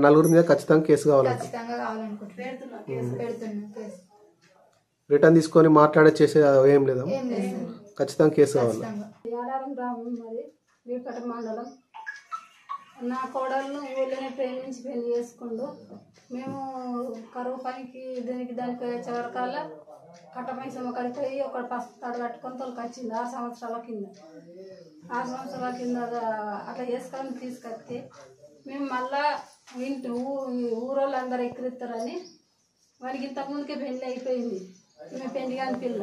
నలుగురి మీద ఖచ్చితంగా కేసు రిటర్న్ తీసుకొని మాట్లాడే చేసే ఏం లేదా? ఖచ్చితంగా కేసు కావాలి. మండలం నా కోడలను ఊళ్ళోనే ప్రేమించి పెళ్లి చేసుకుండు. మేము కరువు పనికి దానికి వచ్చే వరకల్లా కట్టమైసమ్మ కాడికి పోయి ఒక పసుపు తాడు కట్టుకొని తొలకొచ్చింది 6 సంవత్సరాల కింద. 6 సంవత్సరాల కింద అట్లా చేసుకొని తీసుకొస్తే మేము మళ్ళా ఊరోళ్ళు అందరూ ఎక్కిరిస్తారని వానికి ఇంతకుముందుకే పెళ్లి అయిపోయింది. మేము పెళ్లి కాని పిల్ల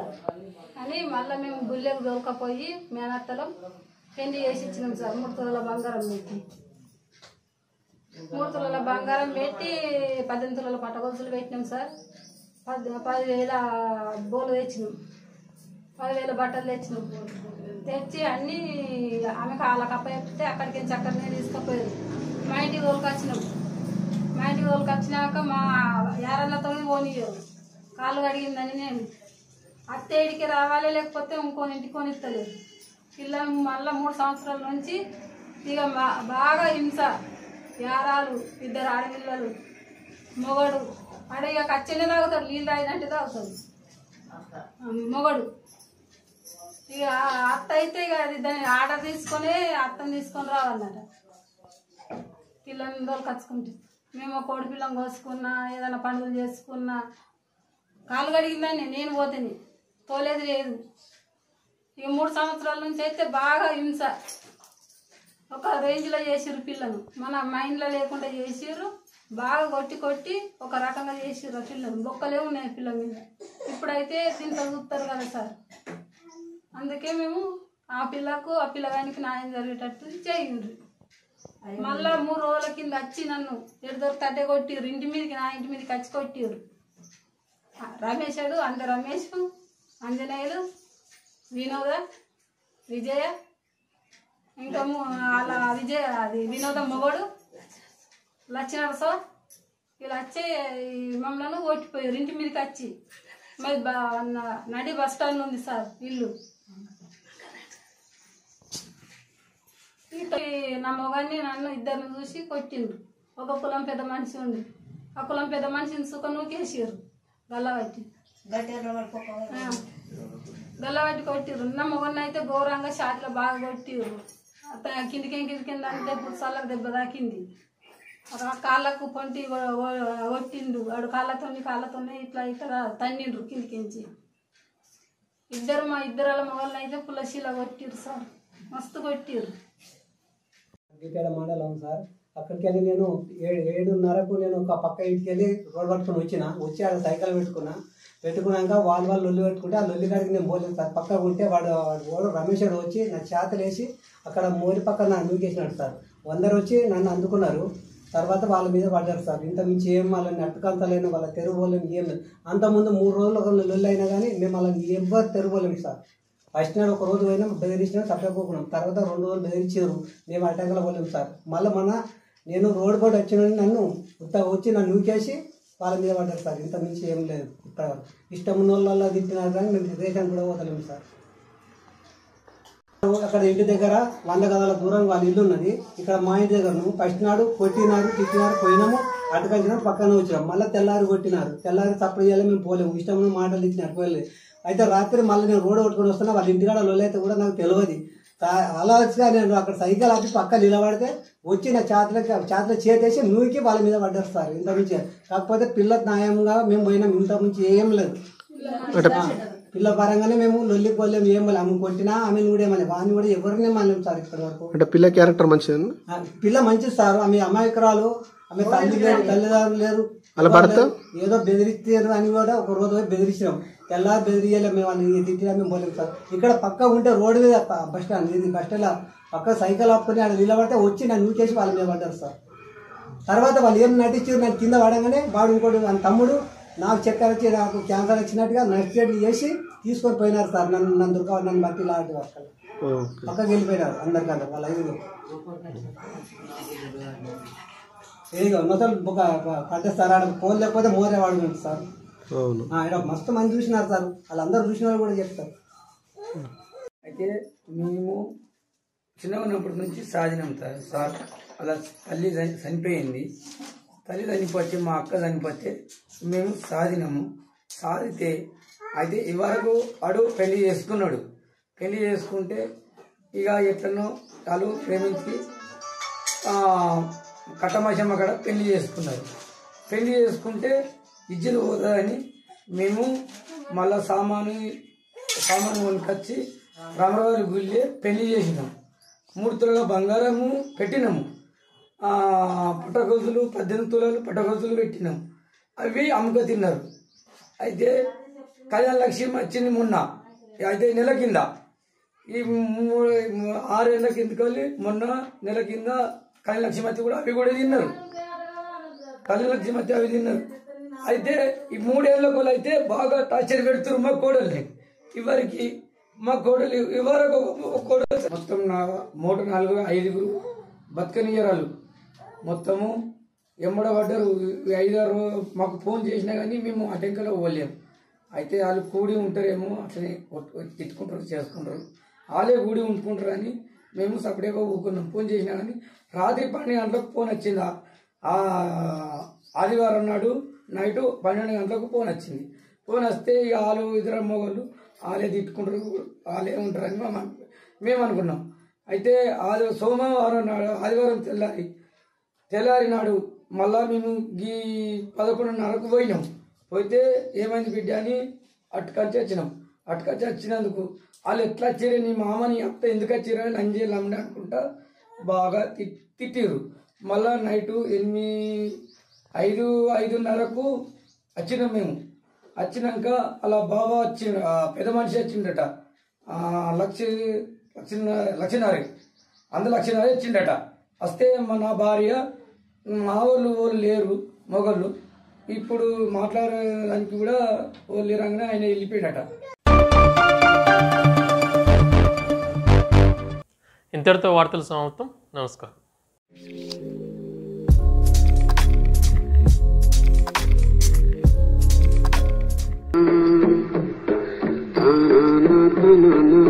అని మళ్ళీ మేము గుళ్ళెకు దొరకపోయి మేనత్తలో పెళ్లి చేసి ఇచ్చినాం సార్. 3 తులాల బంగారం పెట్టి 3 తులాల బంగారం పెట్టి 18 తులాల పట్టగొలుసులు పెట్టినాం సార్. 10,000 బోలు తెచ్చినాం, 10,000 బట్టలు తెచ్చినాం. తెచ్చి అన్నీ ఆమెకు వాళ్ళకప్ప చెప్తే అక్కడికి చక్కరనే తీసుకుపోయారు. మా ఇంటికి తోలుకొచ్చినాం. మా ఇంటికి తోలుకొచ్చినాక మా యారన్నతో పోనీయరు. కాళ్ళు కడిగిందని నేను అత్తేడికి రావాలి, లేకపోతే ఇంకొని ఇంటికి కొనిస్తలేదు. పిల్లలు మళ్ళీ 3 సంవత్సరాల నుంచి ఇక బాగా హింస. యారాలు 2 ఆడపిల్లలు, మొగడు ఆడ ఇక కచ్చనే తాగుతాడు, నీళ్ళు తాగినట్టు తాగుతాడు మొగడు. ఇక అత్త అయితే ఇక దాన్ని ఆర్డర్ తీసుకొని అత్తని తీసుకొని రావాలన్నట. పిల్లల్ని దొరకచ్చుకుంటే మేము కోడి పిల్లని కోసుకున్నా, ఏదైనా పండుగలు చేసుకున్నా కాలు కడిగిందని నేను పోతేనే తోలేది లేదు. ఇక 3 సంవత్సరాల నుంచి అయితే బాగా హింస. ఒక రేంజ్లో చేసిర్రు పిల్లను, మన మైండ్లో లేకుండా చేసిర్రు. బాగా కొట్టి ఒక రకంగా చేసిర్రు పిల్లలు. బొక్కలే ఉన్నాయి పిల్లల మీద. ఇప్పుడైతే దీంతో చూస్తారు కదా సార్. అందుకే మేము ఆ పిల్లగానికి న్యాయం జరిగేటట్టు చేయండి. మళ్ళా 3 రోజుల కింద వచ్చి నన్ను ఎడదొరికి కొట్టిర్రు. ఇంటి మీదకి, నా ఇంటి మీదకి వచ్చి కొట్టిర్రు. రమేషుడు, రమేష్, అంజనేయులు, వినోద, విజయ, ఇంకా అలా వినోద మొగడు, లక్ష్మణరసో ఇలా వచ్చి మమ్మల్ని కొట్టిపోయారు ఇంటి మీదకి వచ్చి. మరి నడి బస్ స్టాండ్ ఉంది సార్ ఇల్లు. నా మొగాన్ని నన్ను ఇద్దరిని చూసి కొట్టిండ్రు. ఒక కులం పెద్ద మనిషి ఉంది, ఆ కులం పెద్ద మనిషిని సుఖ నూకేసారు. గల్లబట్టి కొట్టిర్రు. నా మొగన్ని అయితే ఘోరంగా షాట్లో బాగా కొట్టిర్రు. కింద అంటే పురుషాలకు దెబ్బ తాకింది. కాళ్ళకు పొంటి కొట్టిండు. వాడు కాళ్ళతోనే ఇట్లా ఇక్కడ తన్నిండ్రు కిందికించి. మా ఇద్దరు మొగల్ని అయితే పుల్లశీల కొట్టిర్రు సార్, మస్తు కొట్టిర్రు. గీపేడ మండలం సార్. అక్కడికి వెళ్ళి నేను 7:30కు నేను ఒక పక్క ఇంటికి వెళ్ళి రోడ్ పట్టుకుని వచ్చి ఆడ సైకిల్ పెట్టుకున్నాక వాళ్ళు లొల్లి పెట్టుకుంటే ఆ లొల్లి కాడికి నేను పోలేదు సార్. పక్కకు ఉంటే వాడు రమేష్ వచ్చి నా చేతలు వేసి అక్కడ మోరి పక్కన నన్ను నూకేసినాడు సార్. 100 వచ్చి నన్ను అందుకున్నారు. తర్వాత వాళ్ళ మీద పడ్డారు సార్. ఇంత మించి ఏం వాళ్ళని అట్టుకంతలేను, వాళ్ళ తెరువులేము ఏం లేదు. అంతకుముందు 3 రోజులు ఒక లొల్లి అయినా కానీ మేము వాళ్ళని ఎవ్వరు తెరువులేము సార్. ఫస్ట్ నాడు ఒక రోజు పోయినా బెదిరించినా తప్పకపోకున్నాం. తర్వాత 2 రోజులు బెదిరించారు, మేము అడ్డంగా పోలేము సార్. మళ్ళీ నేను రోడ్డు కూడా వచ్చిన నన్ను వచ్చి నన్ను నూకేసి వాళ్ళ మీద పడ్డారు సార్. ఇంత మించి ఏం లేదు. ఇక్కడ ఇష్టం ఉన్న వాళ్ళ తిట్టినారు కానీ మేము రేషన్ కూడా పోతలేము సార్. అక్కడ ఇంటి దగ్గర 100 గదాల దూరం వాళ్ళ ఇల్లు ఉన్నది. ఇక్కడ మా ఇంటి దగ్గర ఫస్ట్ నాడు కొట్టినారు, తిట్టినారు, పోయినాము, అటుకొచ్చినాము, పక్కన వచ్చినాం. మళ్ళీ తెల్లారి కొట్టినారు. తెల్లారి తప్పుడు చేయాలి, మేము పోలేము. ఇష్టమైన మాటలు తిట్టినారు, పోయలేదు. అయితే రాత్రి మళ్ళీ నేను రోడ్డు కొట్టుకొని వస్తున్నా. వాళ్ళ ఇంటికాడ లొల్లైతే కూడా నాకు తెలియదు. అలా వచ్చిగా నేను అక్కడ సైకిల్ ఆపి పక్క నిలబడితే వచ్చి నా చేతిలో చేతేసి నూకి వాళ్ళ మీద పడ్డారు సార్. ఇంత మించి కాకపోతే పిల్ల న్యాయంగా మేము పోయినాం. ఇంత మించి ఏం లేదు. పిల్ల పరంగానే మేము లొల్లి పోలేము, ఏం పోలేము. ఆమె కొట్టినా ఆమె నూడేమని వాడిని కూడా ఎవరినే మనలేము సార్. ఇప్పటి వరకు అంటే పిల్ల క్యారెక్టర్ మంచిది, పిల్ల మంచిది సార్. ఆమె అమాయకురాలు, ఆమె తల్లిదండ్రులు లేరు. ఏదో బెదిరిస్తారు అని కూడా ఒక రోజు పోయి బెదిరించినాం. తెల్లారి బెదిరియలేము, మేము వాళ్ళని తిట్టినా మేము పోలేము సార్. ఇక్కడ పక్క ఉంటే రోడ్డు మీద బస్ స్టాండ్, ఇది బస్ స్టాండ్ పక్క సైకిల్ ఆపుకొని ఆడ నిలబడితే వచ్చి నన్ను నూకేసి వాళ్ళ మీద పడ్డారు సార్. తర్వాత వాళ్ళు ఏం నటించారు, నేను కింద పడగానే వాడు ఇంకోటి వాళ్ళ తమ్ముడు నాకు చక్కెర వచ్చి నాకు క్యాన్సర్ వచ్చినట్టుగా నర్సిటీ చేసి తీసుకొని పోయినారు సార్. నన్ను దుర్గా నన్ను బట్టి లాంటి అక్కడ పక్కకి వెళ్ళిపోయినారు అందరికన్నా వాళ్ళ 5 ఏదో మొత్తం పట్టేస్తారు. ఆడ ఫోన్ లేకపోతే మోరే వాడు సార్. ఇక్కడ మస్తు మంది చూసినారు సార్. వాళ్ళందరూ చూసిన వాళ్ళు కూడా చెప్తారు. అయితే మేము చిన్నగా ఉన్నప్పటి నుంచి సాధినాం సార్. అలా తల్లి చనిపోయింది. తల్లి చనిపోతే మా అక్క చనిపోతే మేము సాధినాము. సాధితే అయితే ఇవరకు వాడు పెళ్లి చేసుకున్నాడు. పెళ్లి చేసుకుంటే ఇక ఎట్లనో వాళ్ళు ప్రేమించి కట్టమాషమ్మ కాడ పెళ్లి చేసుకున్నారు. పెళ్లి చేసుకుంటే ఇజ్జలు పోతుందని మేము మళ్ళా సామాను కొనుకొచ్చి రామరాజు గుళ్ళే పెళ్లి చేసినాం. 3 తులాల బంగారము పెట్టినాము. పట్టగొజులు 18 తులాలు పట్టగొజులు పెట్టినాం. అవి అమ్ముక తిన్నారు. అయితే కళ్యాణ లక్ష్మి వచ్చింది మొన్న, అయితే నెల కింద, ఈ 6 ఏళ్ళ కిందకి మొన్న నెల కింద కళ్యాణ లక్ష్మతి కూడా అవి కూడా తిన్నారు. కళ్యాణ లక్ష్మతి అవి తిన్నారు. అయితే ఈ 3 ఏళ్ళ కోళ్ళు అయితే బాగా టార్చర్ పెడుతున్నారు మా కోడల్ని. ఇవరికి మా కోడలు ఇవరకు కోడలు మొత్తం 4-5 బతకనియరాలు మొత్తము ఎమ్మడబడ్డారు. 5-6 మాకు ఫోన్ చేసినా కానీ మేము అటెంకలో పోలేము. అయితే వాళ్ళు కూడి ఉంటారేమో అట్లనే తిట్టుకుంటారు, చేసుకుంటారు. వాళ్ళే కూడి ఉంటుకుంటారు అని మేము సపరేట్గా ఊరుకున్నాం. ఫోన్ చేసినా కానీ రాత్రి 12 గంటలకు ఫోన్ వచ్చింది. ఆదివారం నాడు నైటు 12 గంటలకు ఫోన్ వచ్చింది. ఫోన్ వస్తే ఇక వాళ్ళు 2 మొగళ్ళు వాళ్ళే తిట్టుకుంటారు, వాళ్ళే ఉంటారని మేము అనుకున్నాం. అయితే సోమవారం నాడు ఆదివారం తెల్లారి నాడు మళ్ళా మేము ఈ 11:30కు పోయినాం. పోతే ఏమైంది బిడ్డ అని అటుకొచ్చి వచ్చినాం. అటుకొచ్చి వచ్చినందుకు వాళ్ళు ఎట్లా వచ్చారే, నీ మామని అత్త ఎందుకు వచ్చారా లంజేలు అమ్మని అనుకుంటా బాగా తిట్టిరు. మళ్ళా నైటు 5-5:30కు వచ్చినాం మేము. వచ్చినాక అలా బాబా వచ్చిండు, పెద్ద మనిషి వచ్చిండట, లక్ష్మీనారాయణ లక్ష్మీనారాయణ వచ్చిండట. వస్తే నా భార్య మా వాళ్ళు లేరు మొగళ్ళు, ఇప్పుడు మాట్లాడడానికి కూడా వాళ్ళు లేరంగానే ఆయన వెళ్ళిపోయాడట. ఇంతటితో వార్తలు సమాప్తం. నమస్కారం. na na na